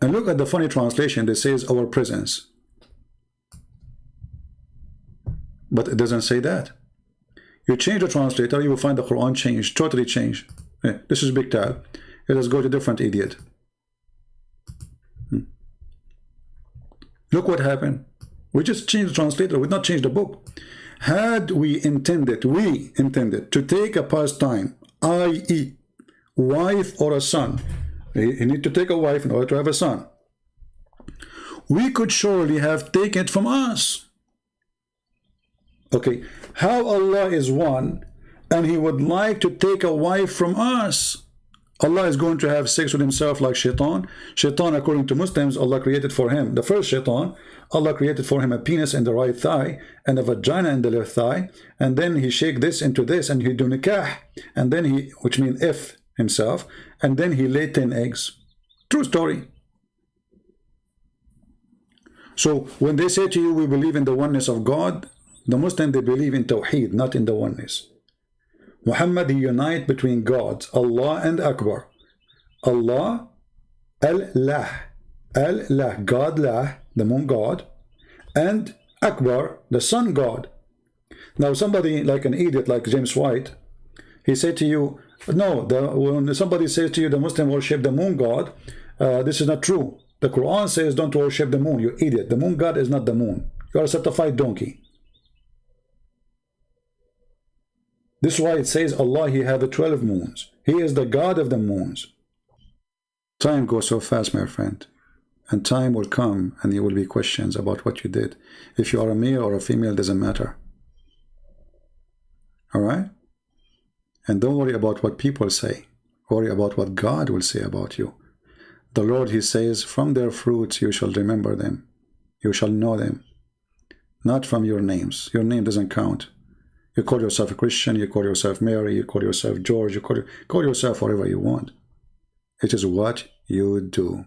And look at the funny translation that says our presence. But it doesn't say that. You change the translator, you will find the Quran changed, totally changed. Yeah, this is big tab. Let us go to different idiot. Look what happened. We just changed the translator, we did not change the book. Had we intended to take a pastime, i.e., wife or a son, you need to take a wife in order to have a son, we could surely have taken it from us. Okay, how Allah is one and He would like to take a wife from us? Allah is going to have sex with Himself like Shaitan. Shaitan, according to Muslims, Allah created for him, the first Shaitan, Allah created for him a penis in the right thigh and a vagina in the left thigh, and then he shake this into this and he do nikah, and then he, which means if himself, and then he laid 10 eggs. True story. So when they say to you, we believe in the oneness of God, the Muslim, they believe in Tawheed, not in the oneness. Muhammad, he unite between gods, Allah and Akbar. Allah, Al-Lah, Al-Lah, God Lah, the moon god, and Akbar, the sun god. Now somebody like an idiot like James White, he said to you, no, when somebody says to you the Muslim worship the moon god, this is not true. The Quran says don't worship the moon, you idiot. The moon god is not the moon. You are a certified donkey. This is why it says Allah, He have 12 moons. He is the God of the moons. Time goes so fast, my friend. And time will come and there will be questions about what you did. If you are a male or a female, doesn't matter. Alright? And don't worry about what people say. Worry about what God will say about you. The Lord, He says, from their fruits you shall remember them. You shall know them. Not from your names. Your name doesn't count. You call yourself a Christian, you call yourself Mary, you call yourself George, you call yourself whatever you want. It is what you do.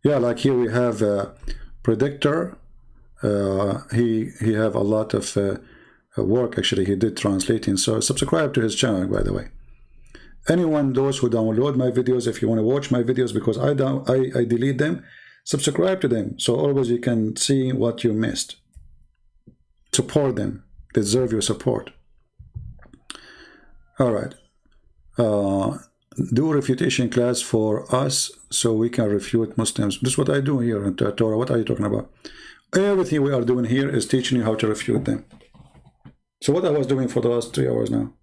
Yeah, like here we have a predictor. He have a lot of work, actually, he did translating. So subscribe to his channel, by the way. Anyone, those who download my videos, if you want to watch my videos, because I delete them, subscribe to them. So always you can see what you missed. Support them. They deserve your support. All right. Do a refutation class for us so we can refute Muslims. This is what I do here in Torah. What are you talking about? Everything we are doing here is teaching you how to refute them. So what I was doing for the last 3 hours now,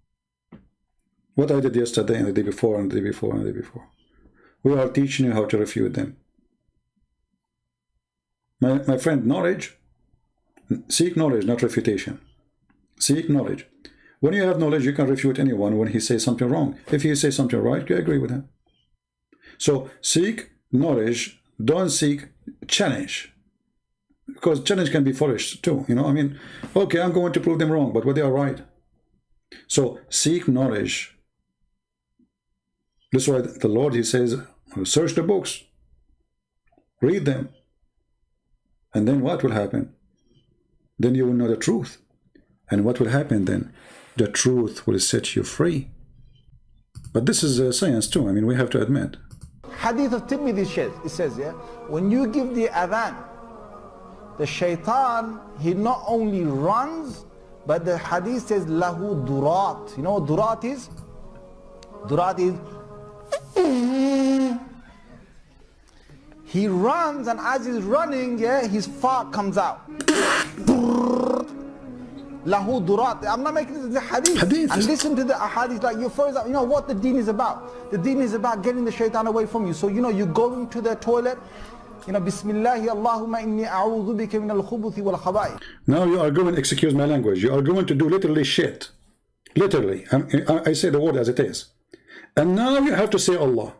what I did yesterday and the day before and the day before and the day before, we are teaching you how to refute them. My friend, knowledge, seek knowledge, not refutation. Seek knowledge. When you have knowledge, you can refute anyone when he says something wrong. If he says something right, you agree with him. So seek knowledge, don't seek challenge. Because challenge can be foolish too. You know, I mean, okay, I'm going to prove them wrong, but they are right. So seek knowledge. That's why the Lord, He says, search the books. Read them. And then what will happen? Then you will know the truth. And what will happen then? The truth will set you free. But this is science too. I mean, we have to admit. Hadith of Tirmidhi it says, yeah, when you give the adhan, the shaitan, he not only runs, but the hadith says, lahu durat. You know what durat is? Durat is, he runs, and as he's running, yeah, his fart comes out. Lahu durat. I'm not making this, the hadith. And listen to the hadith, like you first, you know what the deen is about. The deen is about getting the shaitan away from you. So you know, you go into the toilet, you know, Bismillahi Allahumma inni a'udhu bika min al-khubuthi wal khaba'ith. Now you are going, excuse my language, you are going to do literally shit. Literally. I say the word as it is. And now you have to say Allah.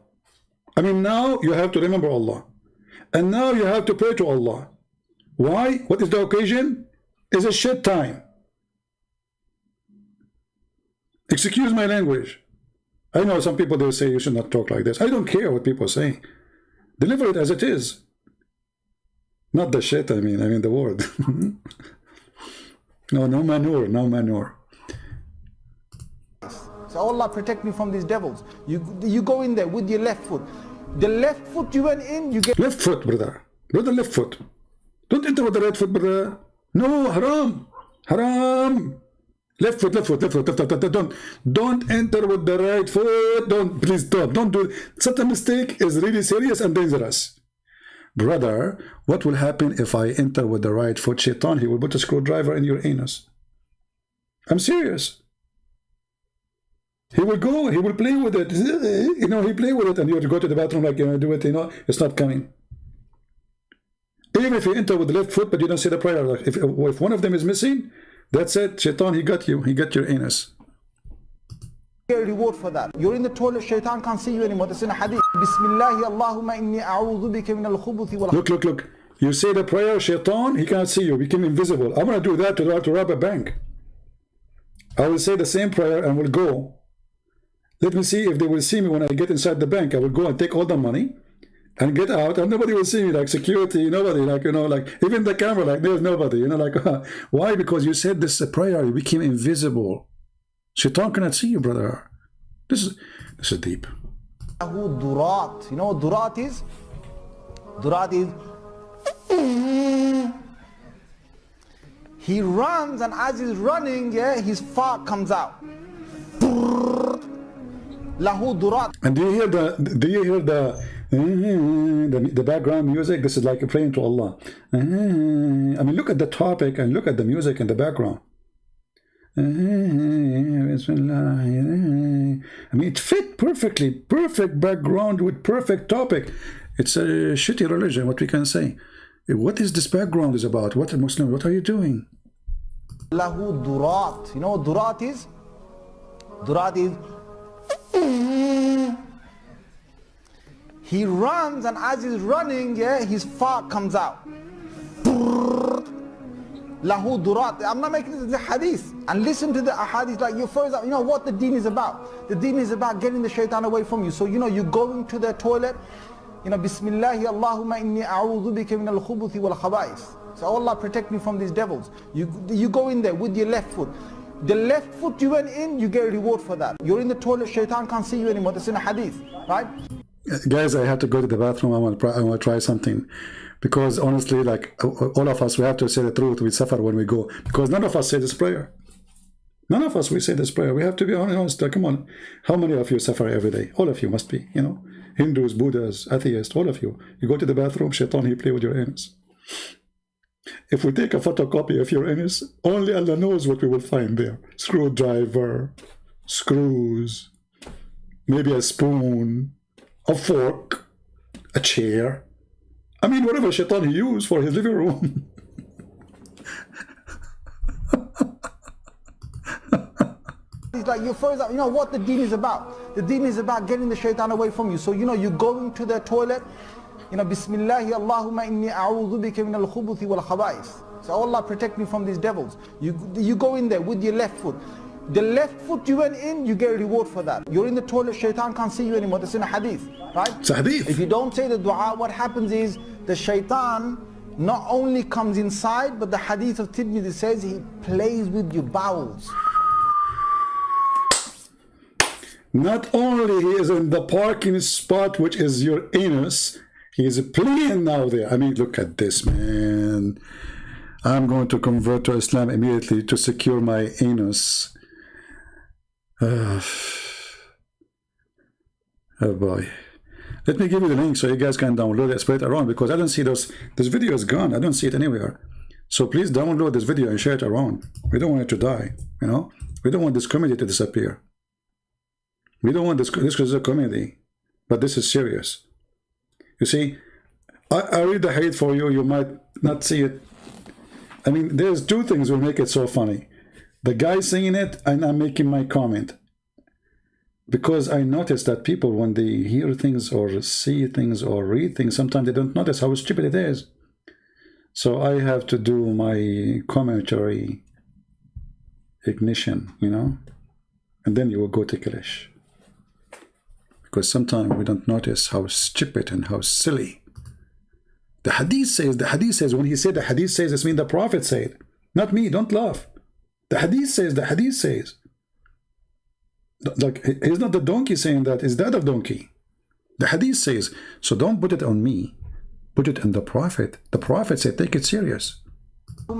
I mean, now you have to remember Allah. And now you have to pray to Allah. Why? What is the occasion? It's a shit time. Excuse my language. I know some people, they will say you should not talk like this. I don't care what people say. Deliver it as it is. Not the shit, I mean the word. No manure, no manure. So Allah protect me from these devils. You go in there with your left foot. The left foot you went in, you get... Left foot, brother. Brother, left foot. Don't enter with the right foot, brother. No, haram. Haram. Left foot, left foot, left foot, left foot. Don't enter with the right foot. Don't, please stop. Don't do it. Such a mistake is really serious and dangerous. Brother, what will happen if I enter with the right foot? Shaitan, he will put a screwdriver in your anus. I'm serious. He will go, he will play with it. You know, he play with it, and you have to go to the bathroom like, you know, do it, you know, it's not coming. Even if you enter with the left foot, but you don't say the prayer, like if one of them is missing, that's it. Shaitan, he got you. He got your anus. A reward for that. You're in the toilet, Shaitan can't see you anymore. That's in a hadith. Bismillahi Allahumma inni a'udhu bika min al-khubuthi wal... Look. You say the prayer, Shaitan, he can't see you. Become invisible. I'm going to do that to rob a bank. I will say the same prayer and will go. Let me see if they will see me when I get inside the bank. I will go and take all the money and get out, and nobody will see me, like security, nobody, like, you know, like even the camera, like there's nobody, you know, like why? Because you said this prayer, you became invisible. Shaitan cannot see you, brother. This is deep. Durat. You know what durat is? Durat is he runs, and as he's running, yeah, his fart comes out. Lahu durat. And do you hear the background music? This is like praying to Allah. I mean, look at the topic and look at the music in the background. I mean, it fit perfectly, perfect background with perfect topic. It's a shitty religion, what we can say. What is this background is about? What a Muslim, what are you doing? Lahu durat. You know what durat is? Durat is he runs, and as he's running, yeah, his fart comes out. Lahu durat. I'm not making this the hadith. And listen to the ahadith like you first, you know what the deen is about. The deen is about getting the shaitan away from you. So you know, you going to the toilet, you know, Bismillahi Allahumma inni a'udhu bika min al-khubuthi wal khaba'is. So Allah protect me from these devils. You go in there with your left foot. The left foot you went in, you get a reward for that. You're in the toilet, shaitan can't see you anymore. That's in a hadith, right? Guys, I have to go to the bathroom. I want to try something. Because honestly, like all of us, we have to say the truth. We suffer when we go. Because none of us say this prayer. None of us, we say this prayer. We have to be honest. Like, come on. How many of you suffer every day? All of you must be, you know. Hindus, Buddhas, atheists, all of you. You go to the bathroom, shaitan, he play with your anus. If we take a photocopy of your anus, only Allah knows what we will find there. Screwdriver, screws, maybe a spoon, a fork, a chair. I mean, whatever shaitan he used for his living room. It's like you first, you know what the deen is about. The deen is about getting the shaitan away from you. So you know, you going to the toilet, you know, Bismillahi Allahumma inni a'udhu bika min al-khubuthi wal khaba'is. So Allah protect me from these devils. You go in there with your left foot. The left foot you went in, you get a reward for that. You're in the toilet, shaitan can't see you anymore. That's in a hadith, right? It's a hadith. If you don't say the dua, what happens is the shaitan not only comes inside, but the hadith of Tirmidhi says he plays with your bowels. Not only he is in the parking spot, which is your anus, he is playing now there. I mean, look at this, man. I'm going to convert to Islam immediately to secure my anus. Oh boy. Let me give you the link so you guys can download it, spread it around, because I don't see this video is gone. I don't see it anywhere. So please download this video and share it around. We don't want it to die, you know. We don't want this comedy to disappear. We don't want this is a comedy, but this is serious. You see, I read the hadith for you, you might not see it. I mean, there's two things will make it so funny. The guy saying it, and I'm making my comment. Because I notice that people, when they hear things or see things or read things, sometimes they don't notice how stupid it is. So I have to do my commentary ignition, you know, and then you will go ticklish. Because sometimes we don't notice how stupid and how silly. The hadith says, when he said the hadith says, this means the Prophet said, not me, don't laugh. The hadith says. Like, he's not the donkey saying that, it's the other donkey. The hadith says, so don't put it on me, put it on the Prophet. The Prophet said, take it serious. So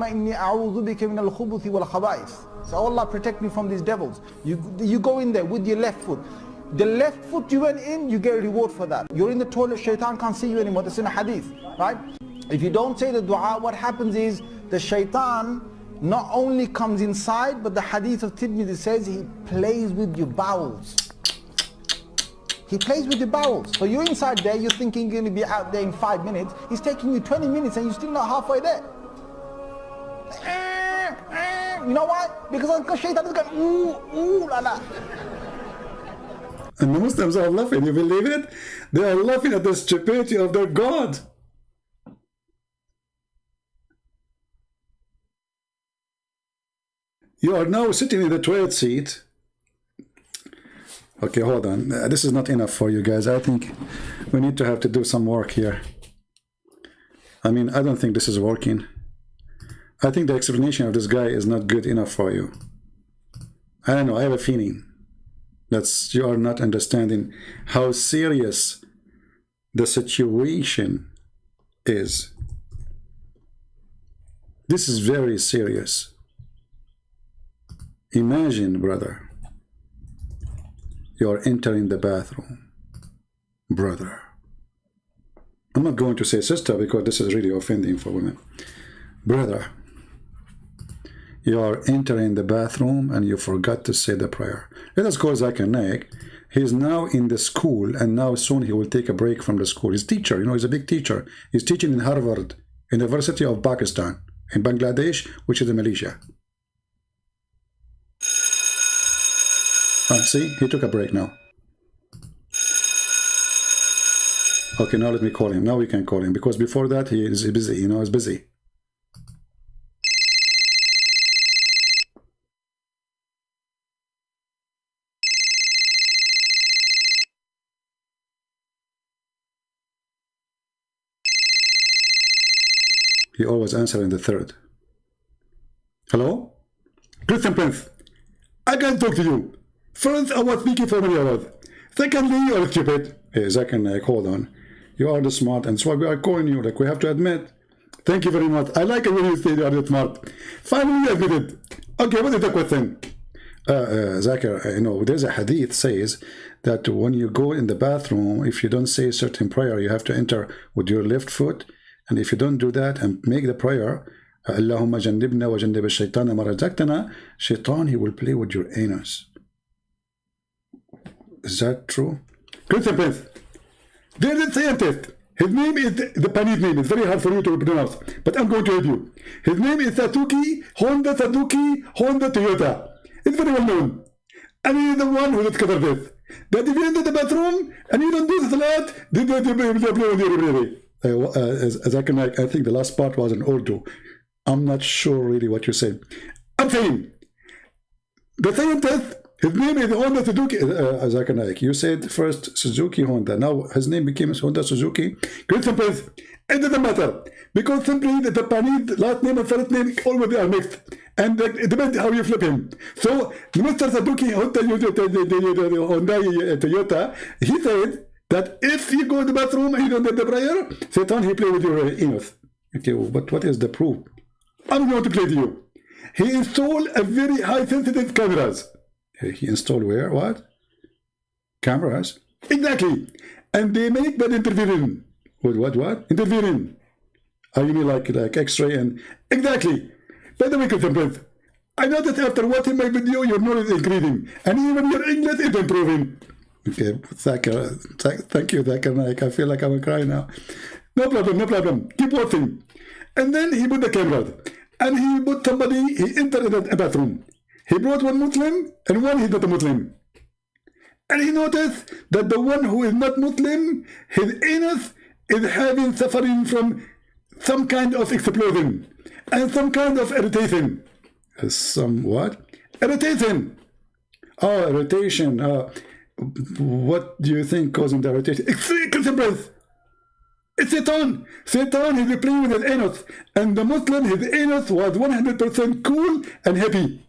Allah protect me from these devils. You go in there with your left foot. The left foot you went in, you get a reward for that. You're in the toilet, shaitan can't see you anymore. That's in a hadith, right? If you don't say the dua, what happens is the shaitan not only comes inside, but the hadith of Tirmidhi says he plays with your bowels. He plays with your bowels. So you're inside there, you're thinking you're going to be out there in 5 minutes. He's taking you 20 minutes and you're still not halfway there. You know why? Because shaitan is going, ooh, la la. And the Muslims are laughing. You believe it? They are laughing at the stupidity of their God. You are now sitting in the toilet seat. Okay, hold on. This is not enough for you guys. I think we need to have to do some work here. I mean, I don't think this is working. I think the explanation of this guy is not good enough for you. I don't know. I have a feeling that you are not understanding how serious the situation is. This is very serious. Imagine, brother, you're entering the bathroom. Brother. I'm not going to say sister because this is really offending for women. Brother, you are entering the bathroom and you forgot to say the prayer. Let us call Zakir Naik. He's now in the school, and now soon he will take a break from the school. He's a teacher, you know, he's a big teacher. He's teaching in Harvard, University of Pakistan, in Bangladesh, which is in Malaysia. See, he took a break now. Okay, now let me call him. Now we can call him, because before that he is busy, you know, he's busy. He always answers in the third. Hello? Christian Prince, I can't talk to you. First, I was speaking for many hours. Secondly, you are stupid. Hey, Zakir Naik, hold on. You are the smart, and so we are calling you, like we have to admit. Thank you very much. I like it when you say you are the smart. Finally, admit it. Okay, what is the question? Zakir, you know, there's a hadith says that when you go in the bathroom, if you don't say a certain prayer, you have to enter with your left foot. And if you don't do that and make the prayer, Allahumma jannibna wa jannib ash-shaytana ma razaqtana, shaitan, he will play with your anus. Is that true? Christian Prince, there is a scientist. His name is the Panid name. It's very hard for you to pronounce, but I'm going to help you. His name is Honda Toyota. It's very well known. And he is the one who discovered this. That if you enter the bathroom and you don't do the salat, they play with your Zakir Naik, I think the last part was in Urdu. I'm not sure really what you're saying. I'm saying the scientist, his name is Honda Suzuki. Zakir Naik, you said first Suzuki Honda. Now his name became Honda Suzuki. Christian Prince, it doesn't matter, because simply the Panid last name and first name always are mixed, and it depends how you flip him. So Mr. Suzuki Honda Toyota, he said that if you go to the bathroom and you don't get the prayer, Satan, he play with your anus. Okay, but what is the proof? I'm going to play to you. He installed a very high sensitive cameras. He installed where? What? Cameras? Exactly. And they make that interfering. With what? Interfering. You mean like X-ray and... Exactly. By the way, Christian Prince, I noticed after watching my video, your knowledge is increasing. And even your English is improving. Okay, thank you, Zakir Naik. I feel like I'm crying now. No problem. Keep watching. And then he put the camera, and he put somebody, he entered in a bathroom. He brought one Muslim, and one he's not a Muslim. And he noticed that the one who is not Muslim, his anus is suffering from some kind of explosion, and some kind of irritation. Some what? Irritation. Oh, irritation. What do you think causing the irritation? It's Satan. Satan is playing with his anus, and the Muslim, his anus was 100% cool and happy,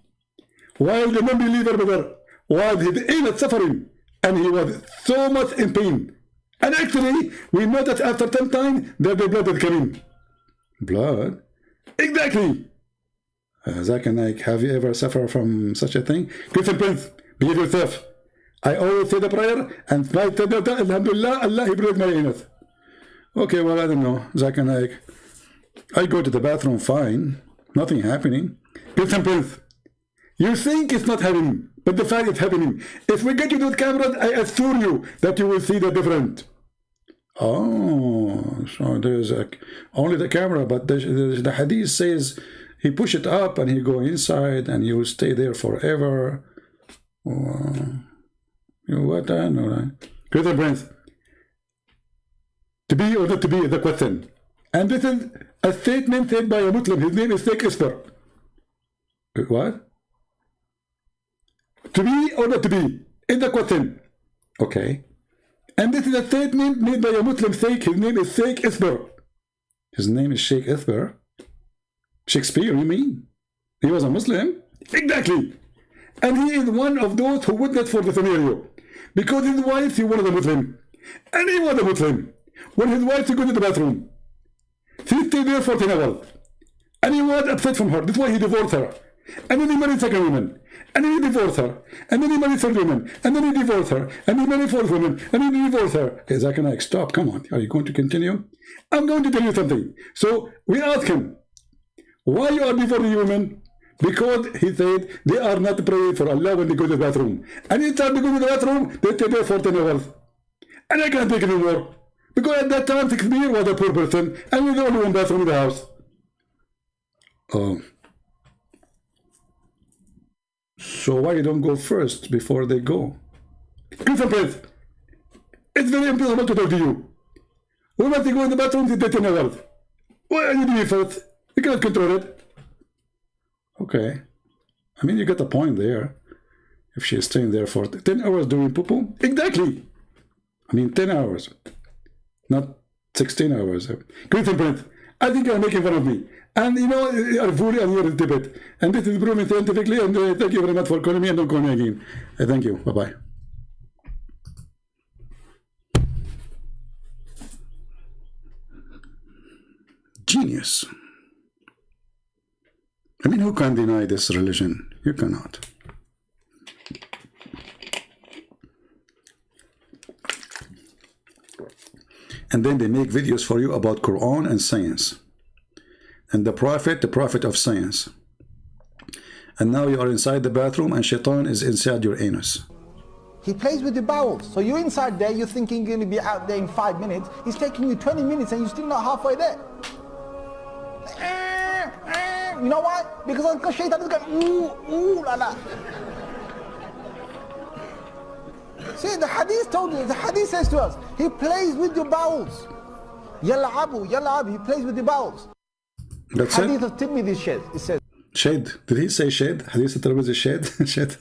while the non-believer brother was his anus suffering, and he was so much in pain. And actually, we noticed after some time that the blood is coming. Blood? Exactly. Zakir Naik, have you ever suffered from such a thing? Christian Prince, behave yourself. I always say the prayer, and by Alhamdulillah, Allah, he broke my anus. Okay, well, I don't know, Zakir Naik. I go to the bathroom fine, nothing happening. Christian Prince, you think it's not happening, but the fact it's happening. If we get you those cameras, I assure you that you will see the difference. Oh, so there's only the camera, but the hadith says he push it up and he go inside and you will stay there forever. What I know, right? Christian Prince, to be or not to be is the question. And this is a statement said by a Muslim. His name is Sheikh Isper. What? To be or not to be is the question. Okay. And this is a statement made by a Muslim Sheikh. His name is Sheikh Isper. His name is Sheikh Isper. Shakespeare, you mean? He was a Muslim? Exactly. And he is one of those who witnessed for the scenario. Because his wife, he was a Muslim. And he was a Muslim. When his wife to go to the bathroom, he stayed there for 10 hours. And he was upset from her. That's why he divorced her. And then he married second woman. And then he divorced her. And then he married third woman. And then he divorced her. And he married fourth woman. And then he divorced her. Hey, Zakir Naik, stop. Come on. Are you going to continue? I'm going to tell you something. So we asked him, why you are divorcing women? Because he said they are not praying for Allah when they go to the bathroom. Anytime they go to the bathroom, they take their 14 hours. And I can't take it anymore. Because at that time, 6 years was a poor person, and we're the only one bathroom in the house. So why you don't go first before they go? Christian Prince, it's very impossible to talk to you. We want to go in the bathroom to 13 hours. Why are you doing first? You cannot control it. Okay. I mean, you got a point there. If she's staying there for 10 hours doing poo-poo. Exactly. I mean, 10 hours. Not 16 hours. Christian Prince, I think you're making fun of me. And you know, you're fully and you're in Tibet. And this is proven scientifically. And thank you very much for calling me, and don't call me again. Thank you. Bye-bye. Genius. I mean, who can deny this religion? You cannot. And then they make videos for you about Quran and science. And the prophet of science. And now you are inside the bathroom and shaitan is inside your anus. He plays with the bowels. So you're inside there, you're thinking you're going to be out there in 5 minutes. He's taking you 20 minutes and you're still not halfway there. You know why? Because shaitan is going, ooh, la la. See, the hadith told you, the hadith says to us, he plays with your bowels. Yal'abu, he plays with the bowels. That's hadith of Tirmidhi shed, it says. Shed? Did he say shed? Hadith of Tirmidhi shed? Shed.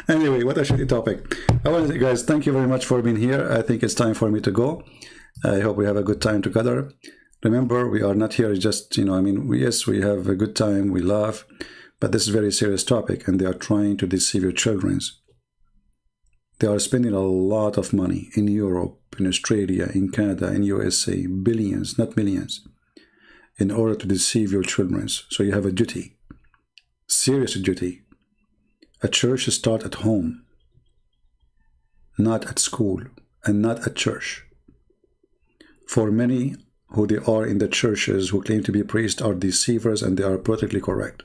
Anyway, what a shitty topic. I want to say, guys, thank you very much for being here. I think it's time for me to go. I hope we have a good time together. Remember, we are not here just, you know, I mean, yes, we have a good time, we laugh, but this is a very serious topic, and they are trying to deceive your children. They are spending a lot of money in Europe, in Australia, in Canada, in USA, billions, not millions, in order to deceive your children. So you have a duty, serious duty. A church starts at home, not at school, and not at church. For many who they are in the churches who claim to be priests are deceivers, and they are politically correct.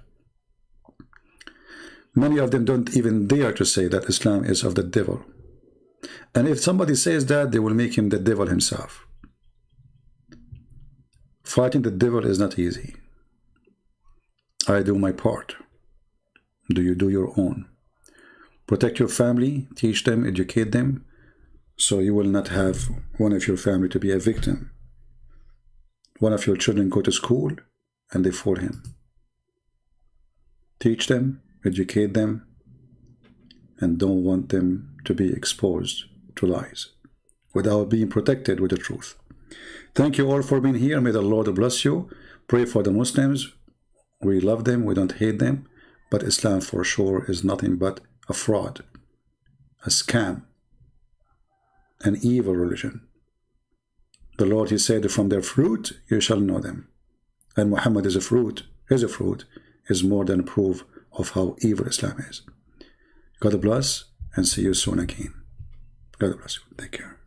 Many of them don't even dare to say that Islam is of the devil. And if somebody says that, they will make him the devil himself. Fighting the devil is not easy. I do my part. Do you do your own? Protect your family, teach them, educate them, so you will not have one of your family to be a victim. One of your children go to school and they fool him. Teach them, educate them, and don't want them to be exposed to lies without being protected with the truth. Thank you all for being here. May the Lord bless you. Pray for the Muslims. We love them. We don't hate them. But Islam for sure is nothing but a fraud, a scam, an evil religion. The Lord, he said, from their fruit you shall know them. And Muhammad is a fruit, is more than proof of how evil Islam is. God bless, and see you soon again. God bless you. Take care.